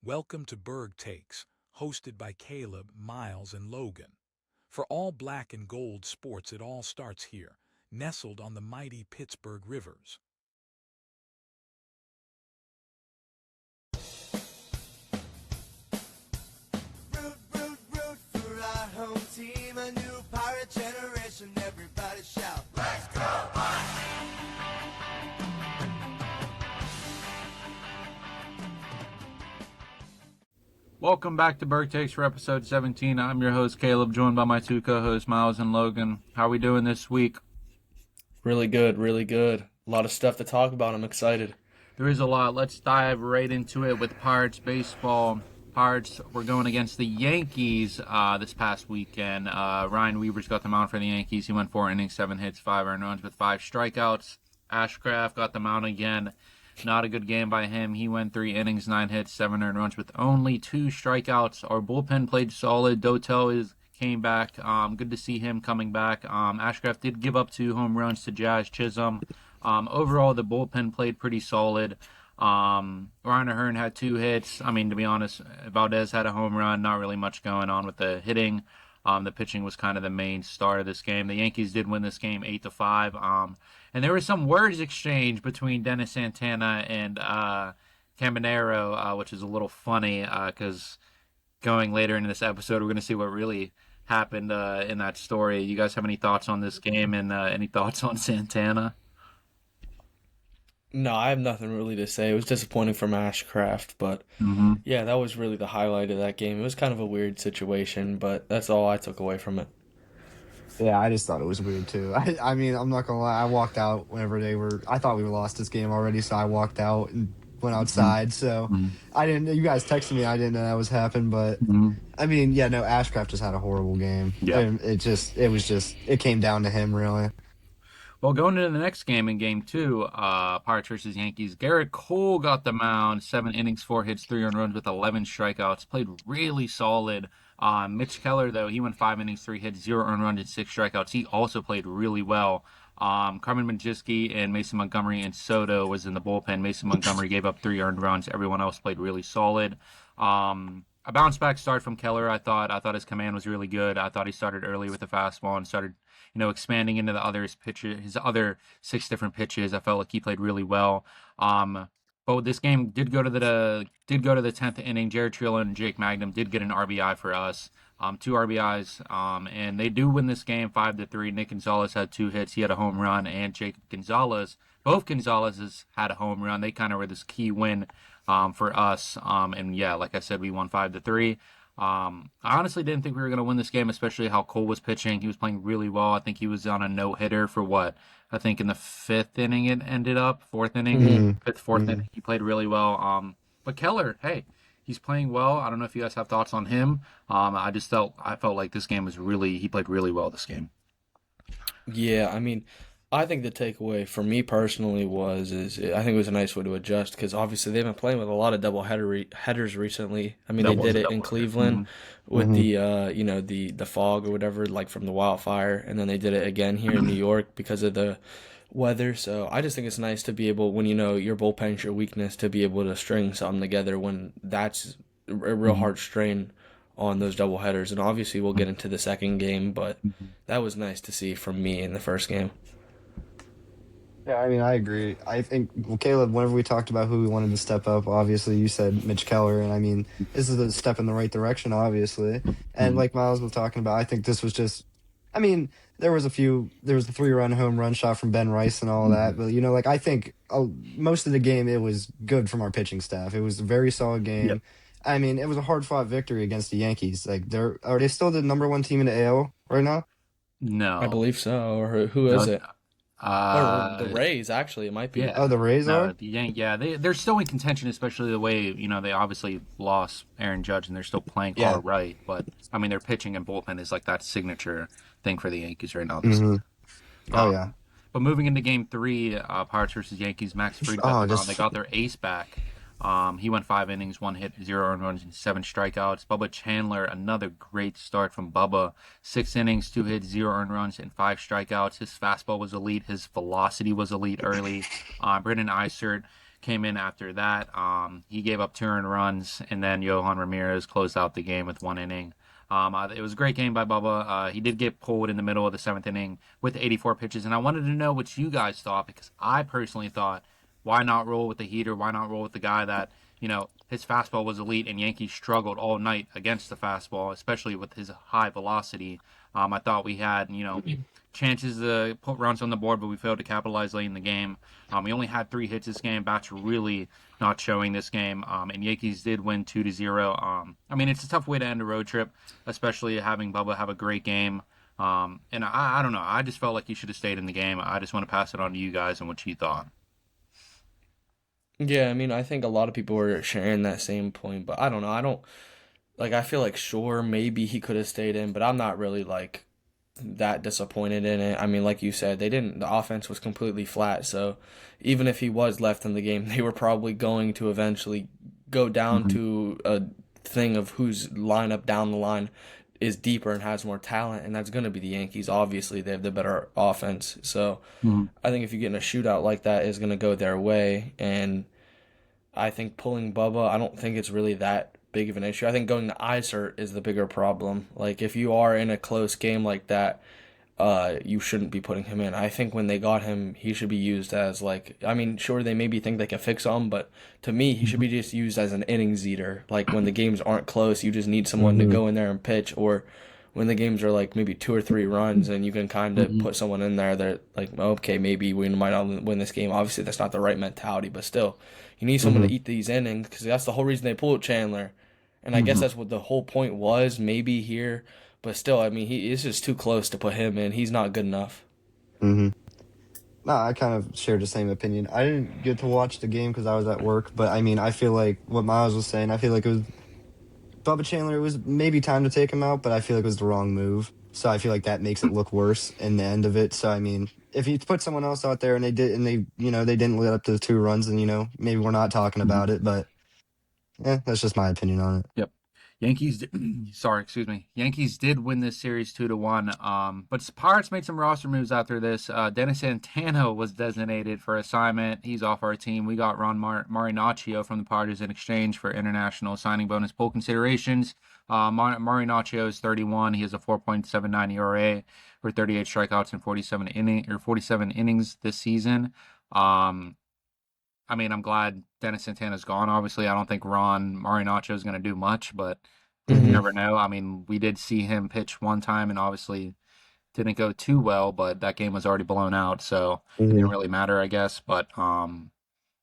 Welcome to BurghTakes, hosted by Caleb, Miles, and Logan. For all black and gold sports, it all starts here, nestled on the mighty Pittsburgh rivers. Root for our home team, a new pirate generation, everybody shout, let's go Pirates! Welcome back to BurghTakes for episode 17. I'm your host, Caleb, joined by my two co-hosts, Miles and Logan. How are we doing this week? Really good, really good. A lot of stuff to talk about. I'm excited. There is a lot. Let's dive right into it with Pirates baseball. Pirates were going against the Yankees this past weekend. Ryan Weaver's got the mound for the Yankees. He went 4 innings, 7 hits, 5 earned runs with 5 strikeouts. Ashcraft got the mound again. Not a good game by him. He went 3 innings, 9 hits, 7 earned runs with only 2 strikeouts. Our bullpen played solid. Dotel came back. Good to see him coming back. Ashcraft did give up 2 home runs to Jazz Chisholm. Overall, the bullpen played pretty solid. Ryan Ahern had 2 hits. I mean, to be honest, Valdez had a home run. Not really much going on with the hitting. The pitching was kind of the main star of this game. The Yankees did win this game 8-5. And there was some words exchanged between Dennis Santana and Caminero, which is a little funny because going later into this episode, we're going to see what really happened in that story. You guys have any thoughts on this game and any thoughts on Santana? No, I have nothing really to say. It was disappointing from Ashcraft, but yeah, that was really the highlight of that game. It was kind of a weird situation, but that's all I took away from it. Yeah, I just thought it was weird too. I mean, I'm not gonna lie. I walked out whenever I thought we were lost this game already, so I walked out and went outside. So I didn't. You guys texted me. I didn't know that was happening, but I mean, yeah, no. Ashcraft just had a horrible game. Yeah, and it came down to him really. Well, going into the next game in Game 2, Pirates versus Yankees, Garrett Cole got the mound, 7 innings, 4 hits, 3 earned runs with 11 strikeouts. Played really solid. Mitch Keller, though, he went 5 innings, 3 hits, 0 earned runs, and 6 strikeouts. He also played really well. Carmen Majewski and Mason Montgomery and Soto was in the bullpen. Mason Montgomery gave up 3 earned runs. Everyone else played really solid. A bounce back start from Keller, I thought. I thought his command was really good. I thought he started early with the fastball and started, expanding into his other 6 different pitches. I felt like he played really well. But this game did go to the 10th inning. Derek Curiel and Jake Magnum did get an RBI for us. 2 RBIs, and they do win this game 5-3. Nick Gonzalez had 2 hits. He had a home run, and Jake Gonzalez, both Gonzalez's had a home run. They kind of were this key win for us. And yeah, like I said, we won 5-3. I honestly didn't think we were going to win this game, especially how Cole was pitching. He was playing really well. I think he was on a no-hitter for what? I think in the 5th inning it ended up, 4th inning, 5th, 4th inning. He played really well. But Keller, hey, he's playing well. I don't know if you guys have thoughts on him. I felt like this game he played really well this game. Yeah, I mean, I think the takeaway for me personally I think it was a nice way to adjust because obviously they've been playing with a lot of double headers recently. I mean, they did it in Cleveland with the fog or whatever, like from the wildfire, and then they did it again here in New York because of the weather. So I just think it's nice to be able, when your bullpen's your weakness, to be able to string something together when that's a real hard strain on those double headers. And obviously we'll get into the second game, but that was nice to see from me in the first game. Yeah, I mean, I agree. I think, well, Caleb, whenever we talked about who we wanted to step up, obviously you said Mitch Keller, and I mean, this is a step in the right direction, obviously. And like Miles was talking about, I think this was just, I mean, there was the 3-run home run shot from Ben Rice and all that, but I think most of the game it was good from our pitching staff. It was a very solid game. Yep. I mean, it was a hard-fought victory against the Yankees. Like, are they still the number 1 team in the AL right now? No, I believe so. Or who is it? The Rays, actually, it might be. Yeah. Oh, the Rays are? They're still in contention, especially the way, they obviously lost Aaron Judge and they're still playing Carl Wright. But, I mean, their pitching and bullpen is like that signature thing for the Yankees right now. Oh, yeah. But moving into Game 3, Pirates versus Yankees, Max Fried they got their ace back. He went 5 innings, 1 hit, 0 earned runs, and 7 strikeouts. Bubba Chandler, another great start from Bubba. 6 innings, 2 hits, 0 earned runs, and 5 strikeouts. His fastball was elite. His velocity was elite early. Brendan Eisert came in after that. He gave up 2 earned runs, and then Yohan Ramirez closed out the game with 1 inning. It was a great game by Bubba. He did get pulled in the middle of the 7th inning with 84 pitches, and I wanted to know what you guys thought, because I personally thought, why not roll with the heater? Why not roll with the guy that, his fastball was elite, and Yankees struggled all night against the fastball, especially with his high velocity. I thought we had, chances to put runs on the board, but we failed to capitalize late in the game. We only had 3 hits this game. Bats were really not showing this game, and Yankees did win 2-0. It's a tough way to end a road trip, especially having Bubba have a great game. And I don't know. I just felt like he should have stayed in the game. I just want to pass it on to you guys and what you thought. Yeah, I think a lot of people were sharing that same point, but I don't know. I feel like sure, maybe he could have stayed in, but I'm not really that disappointed in it. Like you said, the offense was completely flat, so even if he was left in the game, they were probably going to eventually go down to a thing of whose lineup down the line is deeper and has more talent, and that's going to be the Yankees. Obviously, they have the better offense, so I think if you get in a shootout like that, is going to go their way, and I think pulling Bubba, I don't think it's really that big of an issue. I think going to ISERT is the bigger problem. If you are in a close game like that, you shouldn't be putting him in. I think when they got him, he should be used as sure, they maybe think they can fix him, but to me, he should be just used as an innings eater. When the games aren't close, you just need someone to go in there and pitch, or when the games are maybe 2 or 3 runs and you can kind of put someone in there that okay, maybe we might not win this game. Obviously, that's not the right mentality, but still, you need someone to eat these innings, because that's the whole reason they pulled Chandler. And I guess that's what the whole point was, maybe here. But still, he is just too close to put him in. He's not good enough. No, I kind of shared the same opinion. I didn't get to watch the game because I was at work, but I feel like what Miles was saying, I feel like it was Bubba Chandler. It was maybe time to take him out, but I feel like it was the wrong move. So I feel like that makes it look worse in the end of it. So if you put someone else out there and they didn't let up to the 2 runs, then maybe we're not talking about it. But yeah, that's just my opinion on it. Yep. Yankees did win this series 2-1. But Pirates made some roster moves after this. Dennis Santana was designated for assignment. He's off our team. We got Ron Marinaccio from the Padres in exchange for international signing bonus pool considerations. Marinaccio is 31. He has a 4.79 ERA for 38 strikeouts in 47 innings this season. I'm glad Dennis Santana's gone. Obviously, I don't think Ron Marinaccio is going to do much, but you never know. We did see him pitch one time, and obviously didn't go too well, but that game was already blown out, so it didn't really matter, I guess. But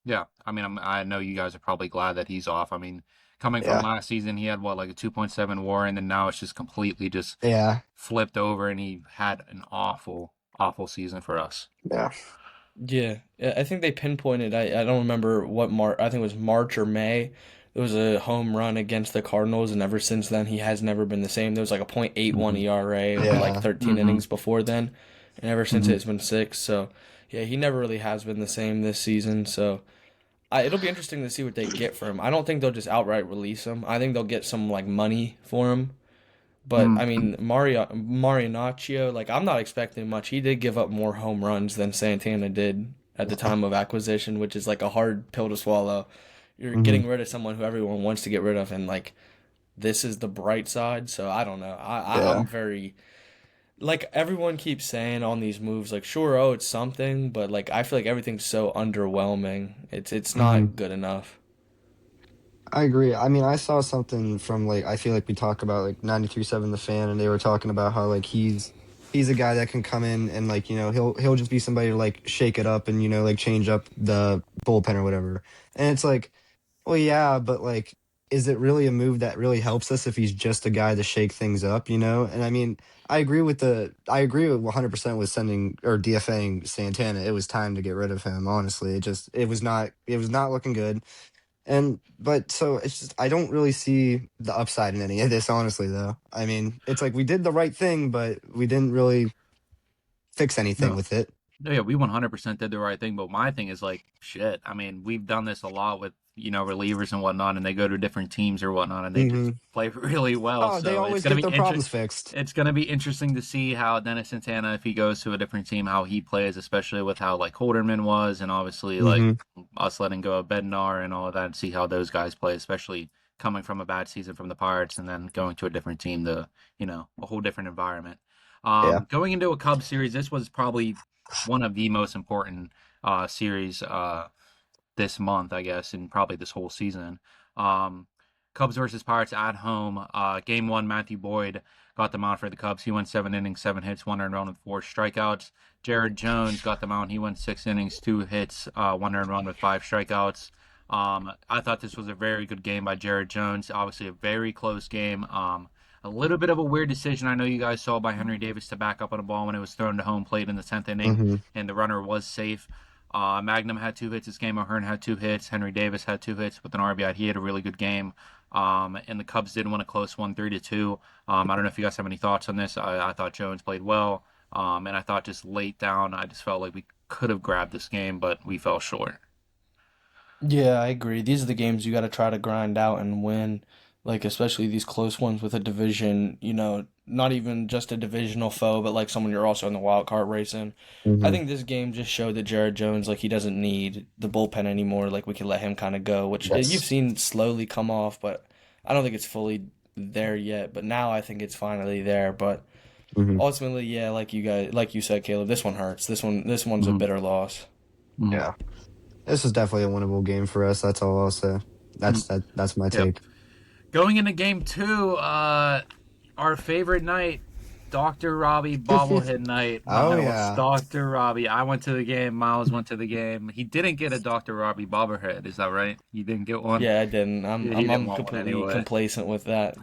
yeah, I know you guys are probably glad that he's off. Coming from last season, he had a 2.7 WAR, and then now it's just completely flipped over, and he had an awful season for us. Yeah, I think they pinpointed. I don't remember what I think it was March or May. There was a home run against the Cardinals, and ever since then he has never been the same. There was a .81 ERA over 13 innings before then, and ever since it's been 6. So yeah, he never really has been the same this season. So it'll be interesting to see what they get for him. I don't think they'll just outright release him. I think they'll get some money for him. But Marinaccio, I'm not expecting much. He did give up more home runs than Santana did at the time of acquisition, which is a hard pill to swallow. You're getting rid of someone who everyone wants to get rid of, and this is the bright side. So I don't know. I'm very everyone keeps saying on these moves, sure, it's something, but I feel like everything's so underwhelming. It's not good enough. I agree. I saw something from I feel like we talk about 93.7 The Fan, and they were talking about how he's a guy that can come in and he'll just be somebody to shake it up and change up the bullpen or whatever. And it's well, yeah, but is it really a move that really helps us if he's just a guy to shake things up, And I agree with 100% with sending or DFA'ing Santana. It was time to get rid of him. Honestly, it was not looking good. So it's just, I don't really see the upside in any of this, honestly, though. It's we did the right thing, but we didn't really fix anything with it. Yeah, we 100% did the right thing, but my thing is shit. We've done this a lot with relievers and whatnot, and they go to different teams or whatnot, and they just play really well. Oh, so they always it's gonna get be their problems fixed. It's gonna be interesting to see how Dennis Santana, if he goes to a different team, how he plays, especially with how like Holderman was, and obviously like us letting go of Bednar and all of that, and see how those guys play, especially coming from a bad season from the Pirates and then going to a different team to a whole different environment. Going into a Cubs series, this was probably one of the most important series this month, I guess, and probably this whole season. Cubs versus Pirates at home. Game 1, Matthew Boyd got the mound for the Cubs. He went 7 innings, 7 hits, 1 earned run with 4 strikeouts. Jared Jones got the mound. He went 6 innings, 2 hits, 1 earned run with 5 strikeouts. I thought this was a very good game by Jared Jones. Obviously a very close game. A little bit of a weird decision I know you guys saw by Henry Davis to back up on a ball when it was thrown to home plate in the 10th inning, and the runner was safe. Magnum had 2 hits this game. O'Hearn had 2 hits. Henry Davis had 2 hits with an RBI. He had a really good game. And the Cubs did win a close one, 3-2. I don't know if you guys have any thoughts on this. I thought Jones played well. And I thought just late down, I just felt like we could have grabbed this game, but we fell short. Yeah, I agree. These are the games you got to try to grind out and win, like especially these close ones with a division, not even just a divisional foe, but like someone you're also in the wild card race in. I think this game just showed that Jared Jones, like he doesn't need the bullpen anymore. Like we can let him kind of go, which you've seen slowly come off, but I don't think it's fully there yet. But now I think it's finally there. But ultimately, yeah, like you said, Caleb, this one hurts. This one's a bitter loss. Yeah. This is definitely a winnable game for us. That's all I'll say. That's my take. Going into game 2, our favorite night, Dr. Robbie bobblehead night. Yeah. Dr. Robbie. I went to the game. Miles went to the game. He didn't get a Dr. Robbie bobblehead. Is that right? You didn't get one? Yeah, I didn't. I'm completely complacent with that.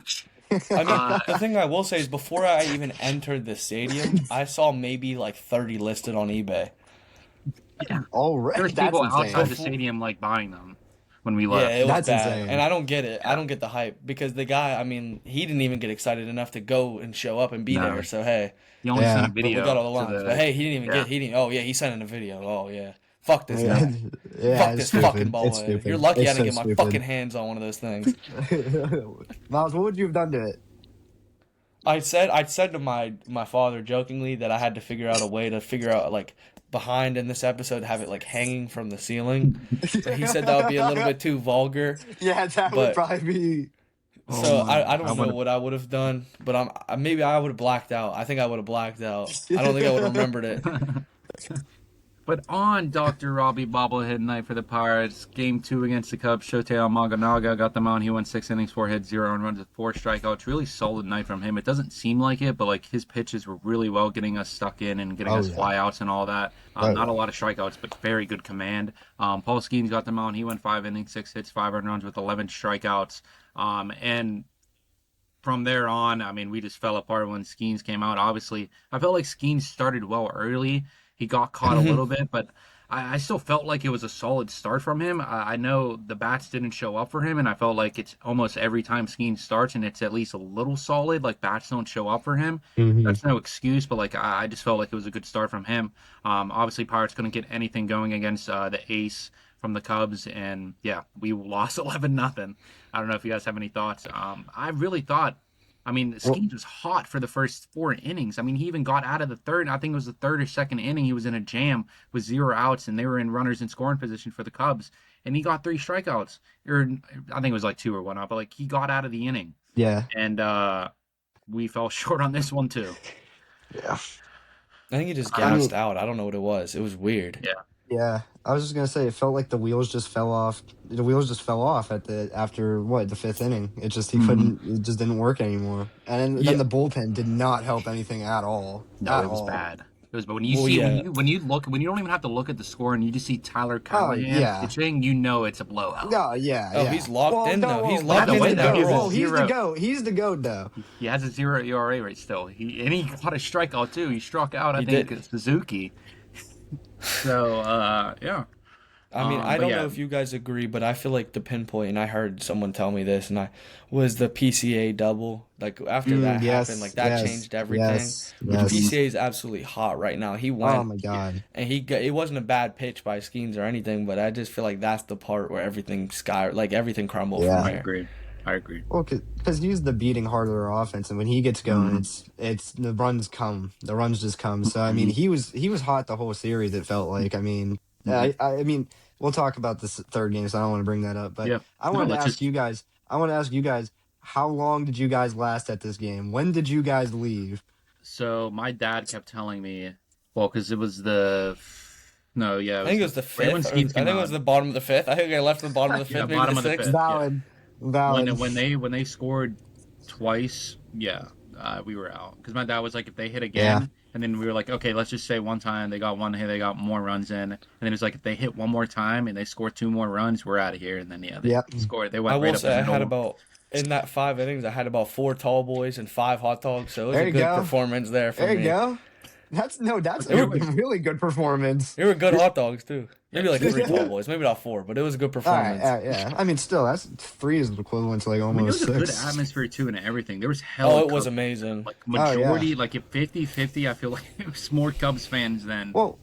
I mean, the thing I will say is before I even entered the stadium, I saw maybe like 30 listed on eBay. Yeah. Already, There's people outside the stadium like buying them when we left. Yeah, it was That's bad. insane. And I don't get it. I don't get the hype because the guy, I mean, he didn't even get excited enough to go and show up and be there. So hey, he only sent a but video. we got all the lines. But hey, he didn't even get. He didn't. Oh yeah, he sent in a video. Oh yeah. Fuck this guy. Fuck this fucking ball. You're lucky I didn't get my fucking hands on one of those things. Miles, what would you have done to it? I said to my father jokingly that I had to figure out a way to figure out like behind in this episode have it like hanging from the ceiling. But he said that would be a little bit too vulgar. Yeah, that would probably be. So I don't know what I would have done, but maybe I would have blacked out. I think I would have blacked out. I don't think I would have remembered it. But on Dr. Robbie bobblehead night for the Pirates, game 2 against the Cubs, Shotei Almaganaga got them on. He went 6 innings, 4 hits, 0 earned runs with 4 strikeouts. Really solid night from him. It doesn't seem like it, but like his pitches were really well, getting us stuck in and getting us flyouts and all that. Not a lot of strikeouts, but very good command. Paul Skenes got them on. He went 5 innings, 6 hits, 5 earned runs with 11 strikeouts. And from there on, I mean, we just fell apart when Skenes came out. Obviously, I felt like Skenes started well early. He got caught a little bit, but I still felt like it was a solid start from him. I know the bats didn't show up for him, and I felt like it's almost every time Skenes starts, and it's at least a little solid, like bats don't show up for him. That's no excuse, but like I just felt like it was a good start from him. Obviously, Pirates couldn't get anything going against the ace from the Cubs, and yeah, we lost 11-0. I don't know if you guys have any thoughts. I really thought, I mean, Skenes was hot for the first 4 innings. I mean, he even got out of the third. I think it was the third or second inning. He was in a jam with 0 outs, and they were in runners in scoring position for the Cubs. And he got 3 strikeouts. Or I think it was like 2 or 1 out, but like he got out of the inning. Yeah. And we fell short on this one too. Yeah. I think he just gassed out. I don't know what it was. It was weird. Yeah. Yeah, I was just gonna say it felt like the wheels just fell off. The wheels just fell off after the 5th inning. It just he couldn't. It just didn't work anymore. And then the bullpen did not help anything at all. No, it was bad. It was. But when you when you don't even have to look at the score and you just see Tyler Callahan pitching, you know it's a blowout. Oh yeah. Oh, he's locked in though. He's locked in. He's the GOAT. He's the GOAT though. He has a 0 ERA rate still. He got a strikeout too. He struck out I think Suzuki. So, yeah. I mean, I But don't yeah, know if you guys agree, but I feel like the pinpoint, and I heard someone tell me this, was the PCA double. Like after that happened, like Yes, that yes, changed everything. yes, Which mhm. yes. PCA is absolutely hot right now. He Oh went my Yeah, God. and it wasn't a bad pitch by Skenes or anything, but I just feel like that's the part where everything crumbled from Yeah. I there. agree. I agree. Well, because he's the beating heart of their offense, and when he gets going, Mhm. it's the runs come, the runs just come. So I mean, Mhm. he was hot the whole series. It felt like. I mean, Mhm. I mean, we'll talk about this third game, so I don't want to bring that up. But Yeah. I No, wanted to let's ask just. you guys. I want to ask you guys, how long did you guys last at this game? When did you guys leave? So my dad kept telling me, well, because it was the. No, yeah, it I was think it was the right when fifth, or I Skeens think came it was out. the bottom of the fifth. I think I left the bottom of the Yeah, fifth, maybe the bottom of the sixth. fifth. Yeah. Valid, valid. When they scored twice, yeah, we were out because my dad was like, if they hit Yeah. again, and then we were like, okay, let's just say one time they got one hit, they got more runs in, and then it was like if they hit one more time and they score two more runs, we're out of here. And then yeah, they Yep. scored. They I went right will up the say middle. in that 5 innings, I had about 4 tall boys and 5 hot dogs, so it was There a you good go. performance there for There you me. go. That's But a there was really good performance. They were good hot dogs too. yeah, Maybe like two 3 tall All boys, maybe not 4, but it was a good right, performance. yeah. I mean, still, that's three is equivalent to like I mean, it almost was a good six. atmosphere too and everything. There was Oh, hella it was Cubs, amazing. like Oh yeah. majority, like at 50-50, I feel like it was more Cubs fans than Well,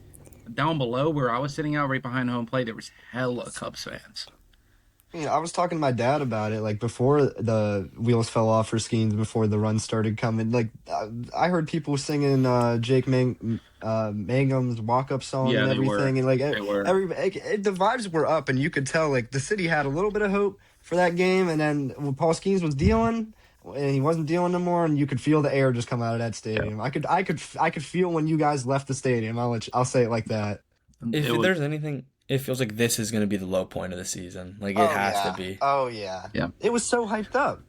down below where I was sitting out right behind home plate. There was hella Cubs fans. I was talking to my dad about it, like before the wheels fell off for Skeens, before the runs started coming. Like I heard people singing Mangum's walk up song Yeah, and they were. everything, and like They were. the vibes were up, and you could tell like the city had a little bit of hope for that game, and then when Paul Skeens was dealing. And he wasn't dealing no more, and you could feel the air just come out of that Yeah. stadium. I could feel when you guys left the stadium. I'll say it like that. It If was. there's anything, it feels like this is going to be the low point of the season. Like it Oh has to yeah. be. Oh yeah. Yeah. It was so hyped up.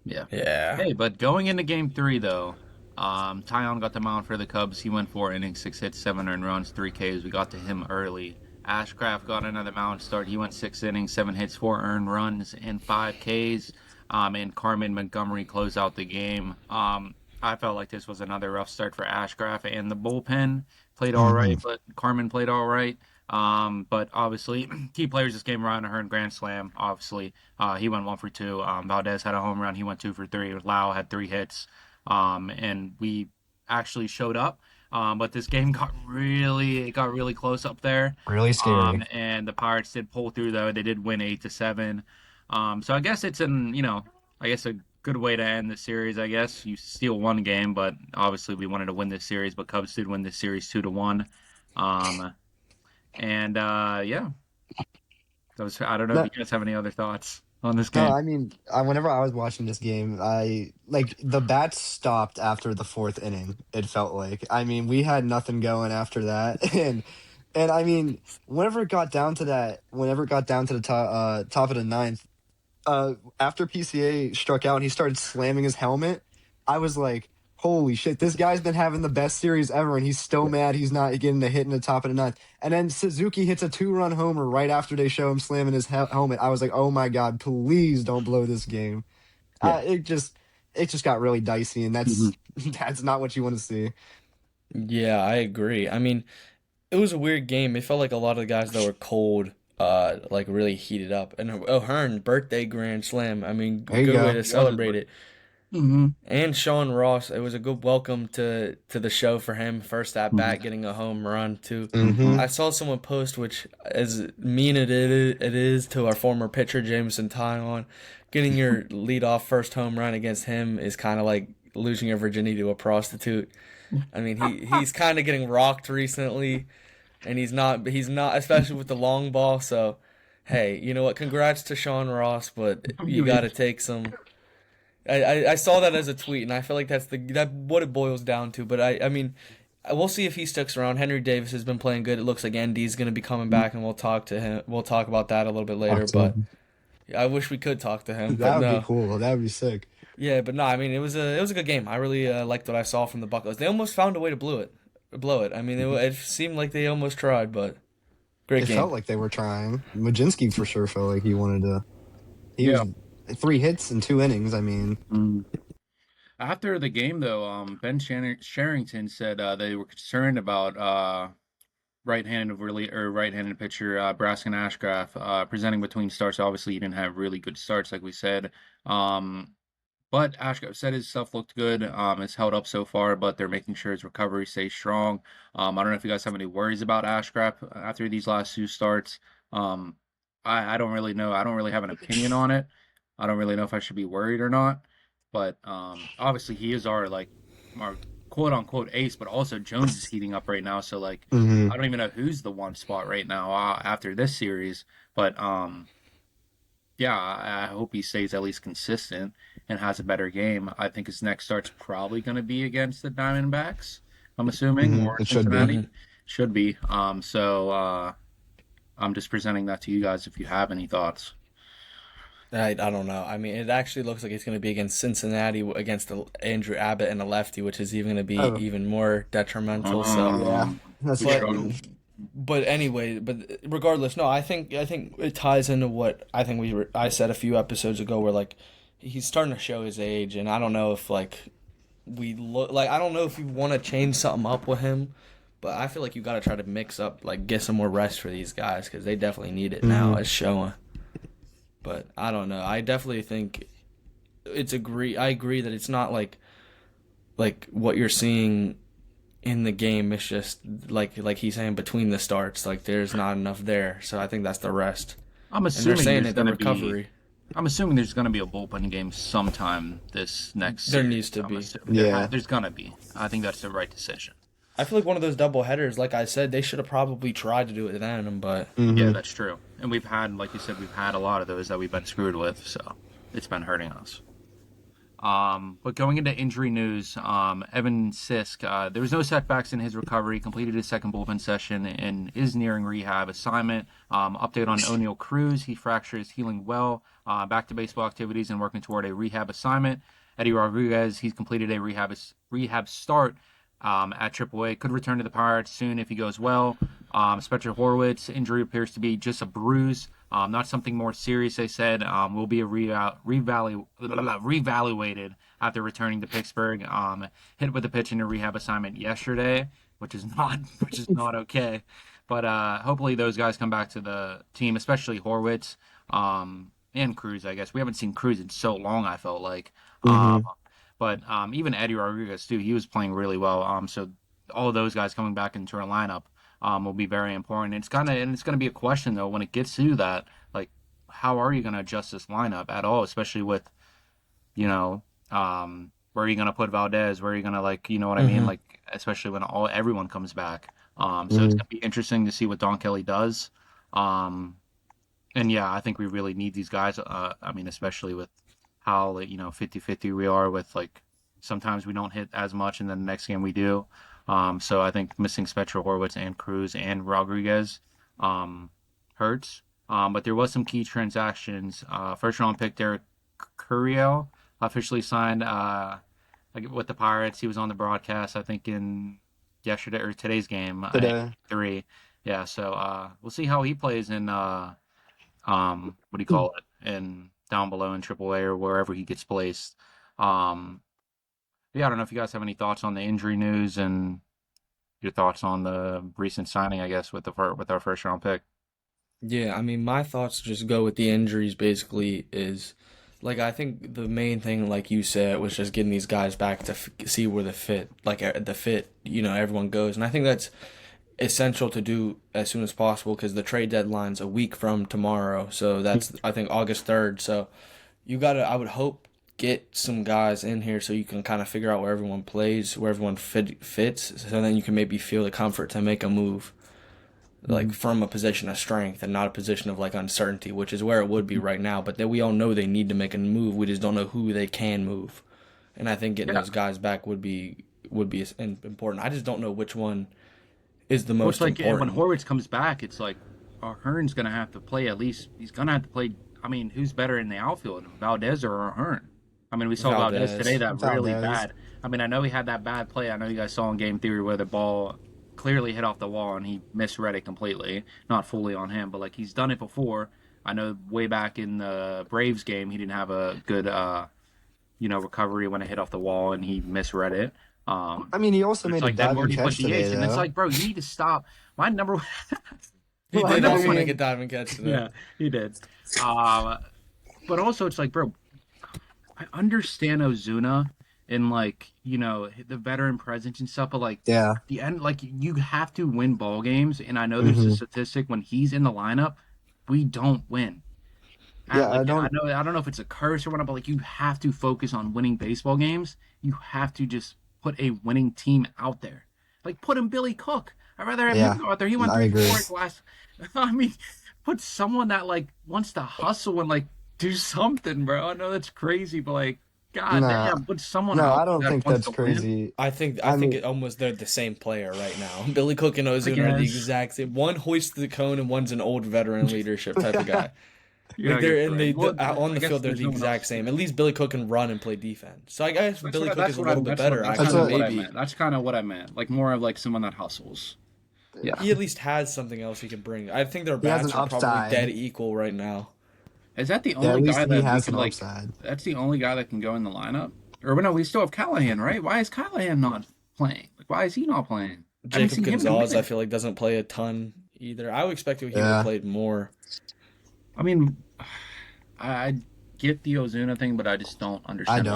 Yeah. Yeah. Hey, but going into game three though, Tyon got the mound for the Cubs. He went 4 innings, 6 hits, 7 earned runs, 3 Ks. We got to him early. Ashcraft got another mound start. He went 6 innings, 7 hits, 4 earned runs, and 5 Ks. And Carmen Montgomery closed out the game. I felt like this was another rough start for Ashcraft, and the bullpen played all Hmm. right, but Carmen played all right. But obviously, key players this game: Ryan Hearn grand slam. Obviously, he went 1 for 2. Valdez had a home run. He went 2 for 3. Lau had 3 hits. And we actually showed up. But this game got really close up there. Really scary. And the Pirates did pull through though. They did win 8-7. So I guess it's I guess a good way to end the series. I guess you steal one game, but obviously we wanted to win this series. But Cubs did win this series 2-1. Um, and yeah, I don't know if No, you guys have any other thoughts on this no, game. I mean, whenever I was watching this game, I like the bats stopped after the fourth inning. It felt like. I mean, we had nothing going after that, and I mean, whenever it got down to the top of the ninth, after PCA struck out and he started slamming his helmet, I was like, holy shit, this guy's been having the best series ever, and he's still mad he's not getting a hit in the top of the ninth. And then Suzuki hits a 2-run homer right after they show him slamming his helmet. I was like, oh my god, please don't blow this game. Yeah. It just got really dicey, and hmm that's not what you want to see. Yeah, I agree. I mean, it was a weird game. It felt like a lot of the guys that were cold, like really heated up. And O'Hearn, birthday grand slam. I mean, There you good way go. to celebrate it. hmm And Sean Ross, it was a good welcome to the show for him. First at bat, getting a home run too. Mm-hmm. I saw someone post, which as mean it is to our former pitcher Jameson Tyon, getting your leadoff first home run against him is kind of like losing your virginity to a prostitute. I mean, he's kind of getting rocked recently, and he's not especially with the long ball. So, hey, you know what? Congrats to Sean Ross, but you got to take some. I saw that as a tweet, and I feel like that's what it boils down to. But I mean, we'll see if he sticks around. Henry Davis has been playing good. It looks like Endy's going to be coming back, and we'll talk to him. We'll talk about that a little bit later. But I wish we could talk to him, but That would be no. cool. That would be sick. Yeah, but no. I mean, it was a good game. I really liked what I saw from the Buccos. They almost found a way to blow it. I mean, it seemed like they almost tried, but great It game. felt like they were trying. Majinski for sure felt like he wanted to. He Yeah. was 3 hits in 2 innings. I mean, After the game, though, Ben Sherrington said they were concerned about right-handed pitcher, Braskin Ashcraft, presenting between starts. Obviously, he didn't have really good starts, like we said. But Ashcraft said his stuff looked good. It's held up so far, but they're making sure his recovery stays strong. I don't know if you guys have any worries about Ashcraft after these last two starts. Um, I don't really know. I don't really have an opinion on it. I don't really know if I should be worried or not. But obviously, he is our quote unquote ace, but also Jones is heating up right now. So like, Hmm. I don't even know who's the one spot right now after this series. But yeah, I hope he stays at least consistent and has a better game. I think his next start's probably going to be against the Diamondbacks. I'm assuming, Hmm. or It should be. Cincinnati. Mhm. Should be. So I'm just presenting that to you guys if you have any thoughts. I don't know. I mean, it actually looks like it's going to be against Cincinnati against Andrew Abbott and a lefty, which is even going to be Oh, even more detrimental. So, yeah. That's We but struggle. anyway, but regardless, no, I think it ties into what I said a few episodes ago, where like he's starting to show his age, and I don't know if I don't know if you want to change something up with him, but I feel like you got to try to mix up, like get some more rest for these guys because they definitely need it now. Hmm. It's showing. But I don't know. I definitely think I agree that it's not like what you're seeing in the game. It's just like he's saying between the starts. Like there's not enough there. So I think that's the rest. I'm And they're assuming saying there's that the going to be. recovery I'm assuming there's going to be a bullpen game sometime this next there series. needs to I'm be. assuming Yeah. there's going to be. I think that's the right decision. I feel like one of those double headers, like I said, they should have probably tried to do it then, but Yeah, Hmm. that's true. And we've had, like you said, we've had a lot of those that we've been screwed with, so it's been hurting us. But going into injury news, Evan Sisk, there was no setbacks in his recovery, completed his second bullpen session, and is nearing rehab assignment. Update on Oneil Cruz, he fracture is healing well, back to baseball activities and working toward a rehab assignment. Endy Rodríguez, he's completed a rehab start at AAA, could return to the Pirates soon if he goes well. Spencer Horwitz, injury appears to be just a bruise. Not something more serious, they said. Will be reevaluated after returning to Pittsburgh. Hit with a pitch in a rehab assignment yesterday, which is not okay. But hopefully those guys come back to the team, especially Horwitz and Cruz. I guess we haven't seen Cruz in so long. I felt like, um, Hmm. but even Endy Rodríguez too. He was playing really well. So all of those guys coming back into our lineup will be very important. It's gonna be a question though when it gets to that, like how are you gonna adjust this lineup at all, especially with you know where are you gonna put Valdez, where are you gonna like you know what I mean, hmm like especially when everyone comes back. So it's Hmm. gonna be interesting to see what Don Kelly does. Um, and yeah, I think we really need these guys. I mean, especially with how like, 50-50 we are with like sometimes we don't hit as much and then the next game we do. So I think missing Spencer Horwitz and Cruz and Rodriguez um, hurts. But there was some key transactions. First round pick Derek Curiel officially signed like with the Pirates. He was on the broadcast, I think, in yesterday or today's game, Today. 3. Yeah, so we'll see how he plays in what do you call it, and down below in AAA or wherever he gets placed. Um, yeah, I don't know if you guys have any thoughts on the injury news and your thoughts on the recent signing, I guess, with our first round pick. yeah. I mean, my thoughts just go with the injuries. Basically, is like I think the main thing, like you said, was just getting these guys back to see where the fit, everyone goes, and I think that's essential to do as soon as possible because the trade deadline's a week from tomorrow. So that's I think August 3rd. So you gotta I would hope get some guys in here so you can kind of figure out where everyone plays, where everyone fits, so then you can maybe feel the comfort to make a move like Mhm. from a position of strength and not a position of like uncertainty, which is where it would be right now. But then we all know they need to make a move. We just don't know who they can move. And I think getting Yeah. those guys back would be important. I just don't know which one is the Well, it's most like when important. Horwitz comes back, it's like Hearn's going to have to play at least. He's going to have to play. I mean, who's better in the outfield, Valdez or Hearn? I mean, we saw Valdez today, Valdez. that really Valdez. bad. I mean, I know he had that bad play. I know you guys saw in Game Theory where the ball clearly hit off the wall and he misread it completely. Not fully on him, but like he's done it before. I know way back in the Braves game, he didn't have a good recovery when it hit off the wall and he misread it. I mean, he also It's made a like then where diving do you put catch the today, ace? And it's though. like, bro, you need to stop. My number He Well, did I also mean- make a diving catch today. Yeah, he did. But also it's like, bro, I understand Ozuna and like, the veteran presence and stuff, but like Yeah. the end, like you have to win ball games, and I know there's Mm-hmm. a statistic when he's in the lineup, we don't win. Yeah, Like, I don't. I don't know if it's a curse or whatever, but like you have to focus on winning baseball games. You have to just put a winning team out there. Like put him Billy Cook. I'd rather have Yeah, him go out there. He went I 3 for agree. 4 last. I mean, put someone that like wants to hustle and like do something, bro. I know that's crazy, but like, god Nah. damn, put someone No, out I don't that think wants that's to win. crazy. I think mean- it almost they're the same player right now. Billy Cook and Ozuna are the guess. exact same. One hoists the cone and one's an old veteran leadership type of guy. Yeah, Like they're you're and right. Well, on I the guess field they're there's the no one exact else. same. At least Billy Cook can run and play defense. So I guess Billy Cook is a little bit better. That's kind of what I meant. That's kind of what I meant. Like more of like someone that hustles. Yeah. He at least has something else he can bring. I think their He has bats an are probably upside. dead equal right now. Is that the Yeah, at only least guy he that we has can an like? upside. That's the only guy that can go in the lineup. Or no, we still have Callahan, right? Why is Callahan not playing? Like, why is he not playing? I haven't Jacob seen him in a Gonzalez, I minute. feel like, doesn't play a ton either. I would expect he would Yeah. have played more. I mean, I get the Ozuna thing, but I just don't understand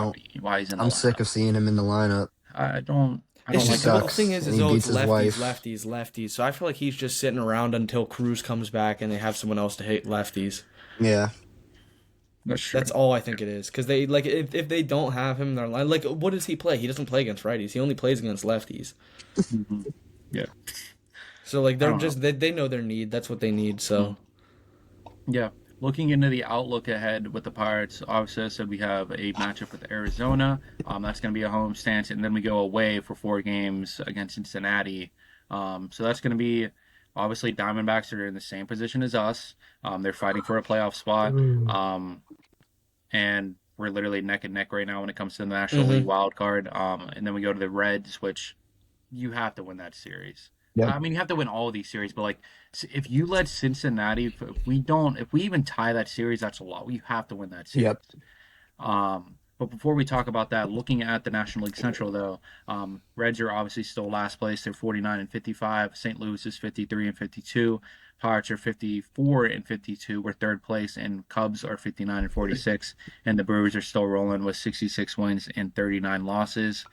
why he's in the I'm lineup. sick of seeing him in the lineup. I don't It's like just that. the sucks. thing is And he though, beats it's his lefties, wife. lefties, lefties. So I feel like he's just sitting around until Cruz comes back and they have someone else to hate lefties. Yeah. That's true. That's all I think it is. Because they like if they don't have him in their line, like what does he play? He doesn't play against righties. He only plays against lefties. Yeah. So like I they're don't just they know their need. That's what they need. So Yeah. Looking into the outlook ahead with the Pirates, obviously I said we have a matchup with Arizona. That's going to be a home stance, and then we go away for 4 games against Cincinnati. So that's going to be obviously Diamondbacks are in the same position as us. They're fighting for a playoff spot, and we're literally neck and neck right now when it comes to the National League wild card. And then we go to the Reds, which you have to win that series. Yep. I mean, you have to win all of these series, but like, if you let Cincinnati, if we even tie that series, that's a lot. You have to win that series. Yep. But before we talk about that, looking at the National League Central, though, Reds are obviously still last place. They're 49 and 55. St. Louis is 53 and 52. Pirates are 54 and 52. We're third place, and Cubs are 59 and 46. And the Brewers are still rolling with 66 wins and 39 losses.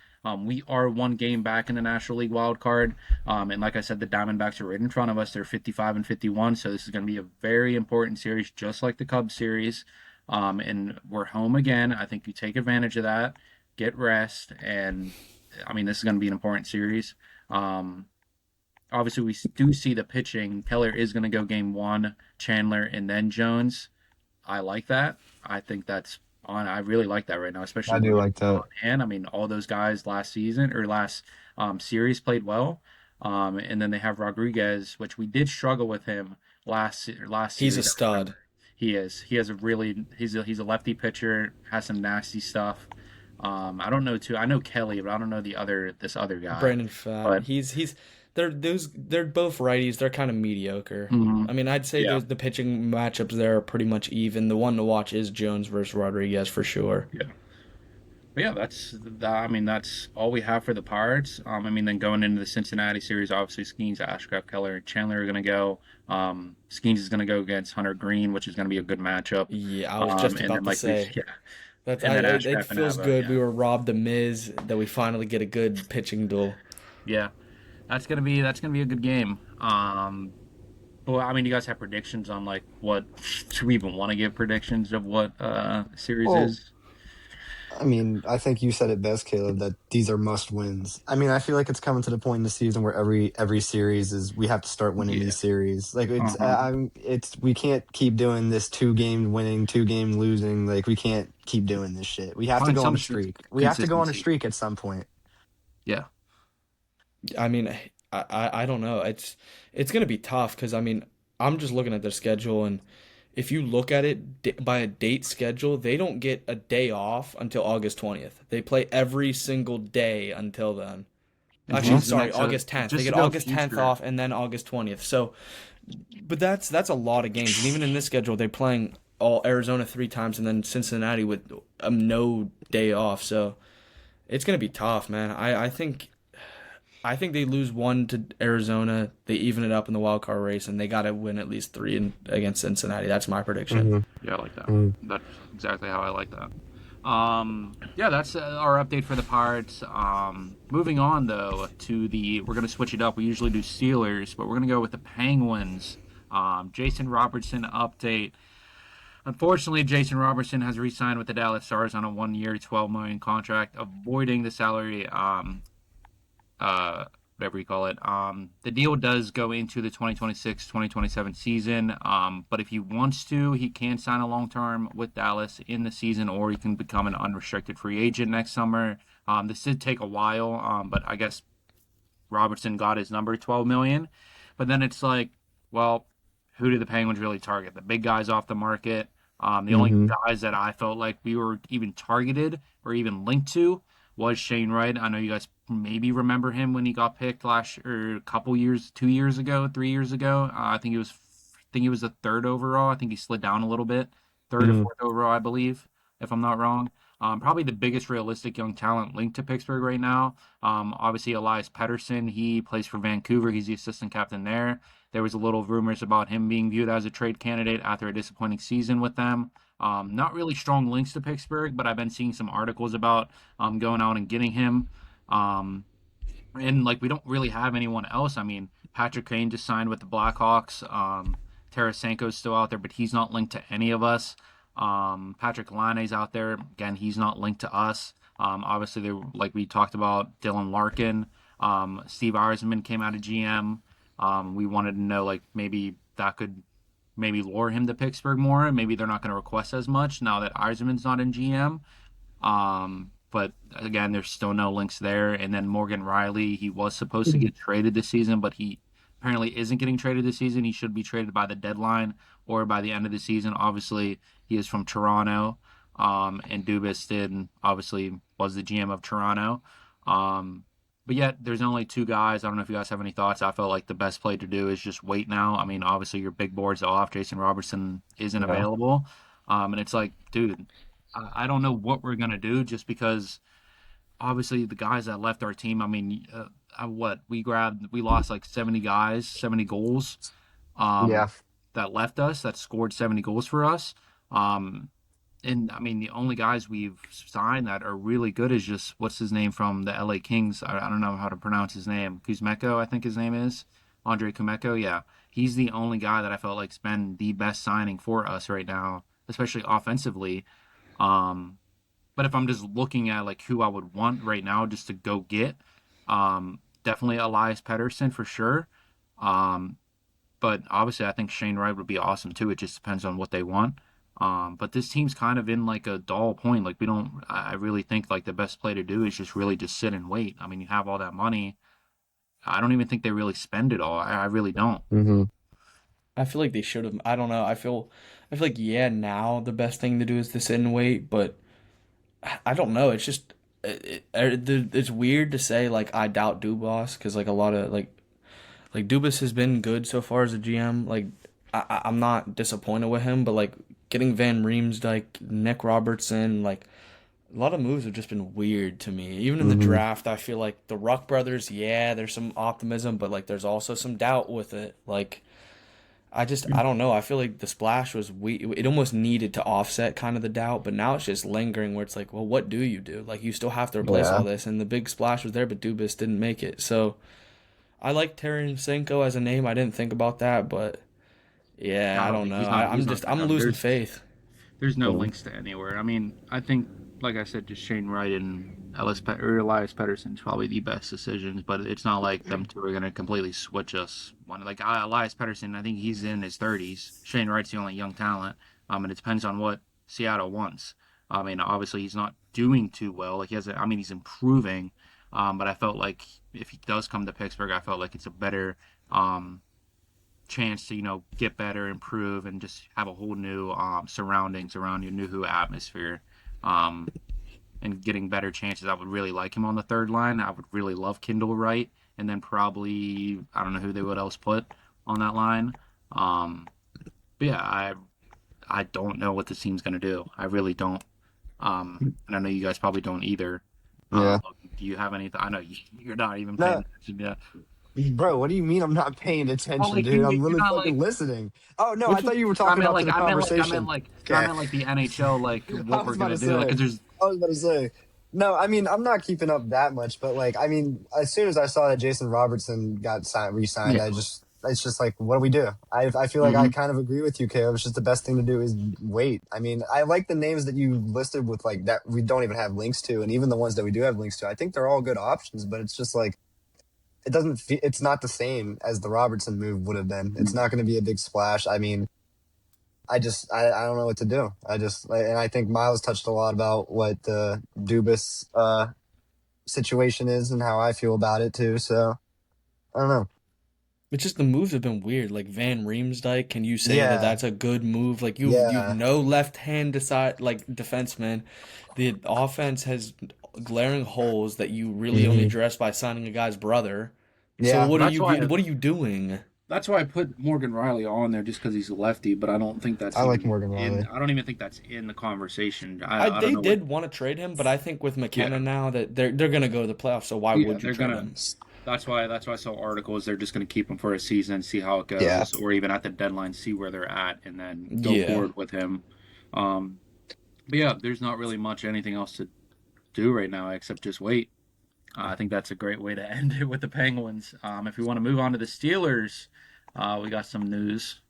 We are 1 game back in the National League wild card. And like I said, the Diamondbacks are right in front of us. They're 55 and 51. So this is going to be a very important series, just like the Cubs series. And we're home again. I think you take advantage of that, get rest. And I mean, this is going to be an important series. Obviously, we do see the pitching. Keller is going to go game 1, Chandler, and then Jones. I like that. I think that's on. I really like that right now, especially. I do like that. And I mean, all those guys last series played well. And then they have Rodríguez, which we did struggle with him last series. he's a stud. He is. He has a really. He's a lefty pitcher. Has some nasty stuff. I don't know too. I know Kelly, but I don't know this other guy. Brandon Pfaadt. But- They're both righties. They're kind of mediocre. Mhm. I mean, I'd say Yeah. the pitching matchups there are pretty much even. The one to watch is Jones versus Rodriguez for sure. But yeah, that's all we have for the Pirates. I mean, then going into the Cincinnati series, obviously Skenes, Ashcraft, Keller, and Chandler are going to go. Skenes is going to go against Hunter Green, which is going to be a good matchup. Yeah, I was just and about then, to like, say. And then It Ashcraft and feels Abba, good. yeah. We were robbed the Miz that we finally get a good pitching duel. Yeah, that's gonna be a good game. Well, I mean, you guys have predictions on like what? Do we even want to give predictions of what series Well, is? I mean, I think you said it best, Caleb, that these are must wins. I mean, I feel like it's coming to the point in the season where every series is we have to start winning these series. Like we can't keep doing this 2 game winning, 2 game losing. Like we can't keep doing this shit. We have to Find go on some a streak. We have to go on a consistency. streak at some point. Yeah. I mean, I don't know. It's gonna be tough because I mean I'm just looking at their schedule, and if you look at it by a date schedule, they don't get a day off until August 20th. They play every single day until then. Actually, sorry, August 10th. They just get to go August 10th future. off and then August 20th. So, but that's a lot of games. And even in this schedule, they're playing all Arizona 3 times and then Cincinnati with no day off. So It's gonna be tough, man. I think they lose one to Arizona. They even it up in the wild card race, and they got to win at least three against Cincinnati. That's my prediction. Mm-hmm. Yeah, I like that. Mm-hmm. That's exactly how I like that. Yeah, that's our update for the Pirates. Moving on though we're gonna switch it up. We usually do Steelers, but we're gonna go with the Penguins. Jason Robertson update. Unfortunately, Jason Robertson has re-signed with the Dallas Stars on a 1-year, $12 million contract, avoiding the salary whatever you call it. The deal does go into the 2026-2027 season. But if he wants to, he can sign a long term with Dallas in the season, or he can become an unrestricted free agent next summer. This did take a while, but I guess Robertson got his number, 12 million. But then it's like, well, who do the Penguins really target? The big guys off the market. The only guys that I felt like we were even targeted or even linked to was Shane Wright. I know you guys maybe remember him when he got picked a couple years, 2 years ago, 3 years ago. I think he was the third overall. I think he slid down a little bit, third or fourth overall, I believe, if I'm not wrong. Probably the biggest realistic young talent linked to Pittsburgh right now. Obviously, Elias Pettersson, he plays for Vancouver. He's the assistant captain there. There was a little rumors about him being viewed as a trade candidate after a disappointing season with them. Not really strong links to Pittsburgh, but I've been seeing some articles about going out and getting him. And like we don't really have anyone else. I mean, Patrik Laine just signed with the Blackhawks. Tarasenko's still out there, but he's not linked to any of us. Patrik Laine's out there. Again, he's not linked to us. Obviously, like we talked about, Dylan Larkin. Steve Yzerman came out of GM. We wanted to know like maybe that could maybe lure him to Pittsburgh more. Maybe they're not going to request as much now that Yzerman's not in GM. But again, there's still no links there. And then Morgan Rielly, he was supposed to get traded this season, but he apparently isn't getting traded this season. He should be traded by the deadline or by the end of the season. Obviously, he is from Toronto, and Dubas obviously was the GM of Toronto. But yet, there's only two guys. I don't know if you guys have any thoughts. I felt like the best play to do is just wait now. I mean, obviously, your big board's off. Jason Robertson isn't available. And it's like, dude, I don't know what we're going to do just because, obviously, the guys that left our team, I mean, we lost like 70 guys, 70 goals that left us, that scored 70 goals for us. And I mean, the only guys we've signed that are really good is just what's his name from the LA Kings. I don't know how to pronounce his name. Kuzmenko, I think his name is. Andre Kuzmenko, yeah. He's the only guy that I felt like's been the best signing for us right now, especially offensively. But if I'm just looking at like who I would want right now just to go get, definitely Elias Pettersson for sure. But obviously I think Shane Wright would be awesome too. It just depends on what they want. But this team's kind of in like a dull point. Like I really think like the best play to do is just really just sit and wait. I mean, you have all that money. I don't even think they really spend it all. I really don't. Mm-hmm. I feel like they should have. I don't know. I feel like now the best thing to do is to sit and wait, but I don't know. It's just it's weird to say like I doubt Dubas because like a lot of like Dubas has been good so far as a GM. Like I'm not disappointed with him, but like getting Van Riemsdyk, Nick Robertson, like a lot of moves have just been weird to me. Even in the draft, I feel like the Ruck brothers, there's some optimism, but like there's also some doubt with it. Like I don't know. I feel like the splash was it almost needed to offset kind of the doubt, but now it's just lingering where it's like, well, what do you do? Like you still have to replace all this, and the big splash was there, but Dubas didn't make it. So I like Tarasenko as a name. I didn't think about that, but I don't know. I'm losing faith. There's no links to anywhere. I mean, I think, like I said, just Shane Wright and Elias Pettersson is probably the best decisions, but it's not like them two are going to completely switch us. Like Elias Pettersson, I think he's in his 30s. Shane Wright's the only young talent, and it depends on what Seattle wants. I mean, obviously he's not doing too well. Like he's improving, but I felt like if he does come to Pittsburgh, I felt like it's a better chance to get better, improve, and just have a whole new surroundings around you, new atmosphere, and getting better chances. I would really like him on the third line. I would really love Kendall Wright, and then probably I don't know who they would else put on that line. But yeah, I don't know what this team's gonna do. I really don't. And I know you guys probably don't either. Yeah. Do you have anything? I know you're not even No. paying attention yet. Bro, what do you mean I'm not paying attention, dude? I'm you're really not, fucking listening. Oh no, Which I thought you were I talking meant about to the conversation. I meant like the NHL, like I what was we're about gonna to do, like, 'cause say. there's I was about to say. No, I mean I'm not keeping up that much, but like I mean, as soon as I saw that Jason Robertson got re-signed, yeah. it's just like, what do we do? I feel like I kind of agree with you, Caleb. It's just the best thing to do is wait. I mean, I like the names that you listed with like that we don't even have links to, and even the ones that we do have links to. I think they're all good options, but it's just like it's not the same as the Robertson move would have been. It's not going to be a big splash. I mean, I don't know what to do. And I think Miles touched a lot about what the Dubas situation is and how I feel about it too. So I don't know. It's just the moves have been weird. Like Van Riemsdyk, can you say that that's a good move? Like you've no left hand defenseman. The offense has glaring holes that you really only address by signing a guy's brother. Yeah. So what are you doing? That's why I put Morgan Rielly on there just because he's a lefty, but I don't think that's. I like Morgan Rielly. I don't even think that's in the conversation. They did want to trade him, but I think with McKenna now that they're going to go to the playoffs, so why would you trade him? That's why I saw articles. They're just going to keep him for a season, see how it goes, or even at the deadline, see where they're at, and then go forward with him. But yeah, there's not really anything else to do right now except just wait. I think that's a great way to end it with the Penguins. If we want to move on to the Steelers, we got some news.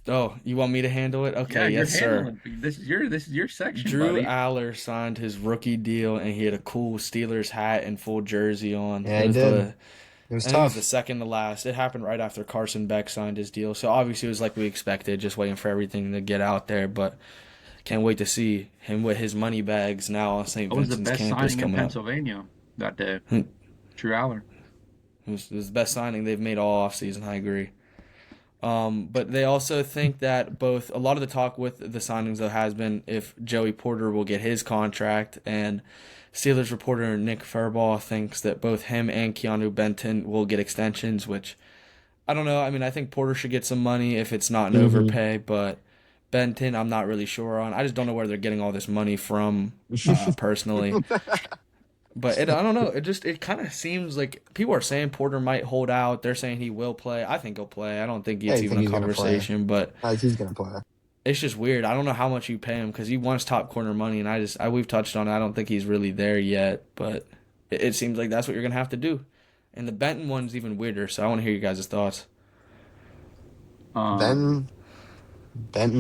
Oh, you want me to handle it? Okay, yes, sir. This is your section. Drew buddy. Aller signed his rookie deal, and he had a cool Steelers hat and full jersey on. Yeah, he did. It was tough. It was the second to last. It happened right after Carson Beck signed his deal, so obviously it was like we expected, just waiting for everything to get out there. But can't wait to see him with his money bags now on St. Vincent's campus coming up. It was the best signing in Pennsylvania that day. Drew Aller. It was the best signing they've made all offseason, I agree. But they also think that a lot of the talk with the signings though has been if Joey Porter will get his contract, and Steelers reporter Nick Furbaugh thinks that both him and Keanu Benton will get extensions, which I don't know. I mean, I think Porter should get some money if it's not an overpay, but Benton I'm not really sure on. I just don't know where they're getting all this money from personally. But I don't know. It kind of seems like people are saying Porter might hold out. They're saying he will play. I think he'll play. I don't think it's even a conversation. But he's gonna play. It's just weird. I don't know how much you pay him because he wants top corner money, and we've touched on it. I don't think he's really there yet. But it seems like that's what you're gonna have to do. And the Benton one's even weirder. So I want to hear you guys' thoughts. Ben. Like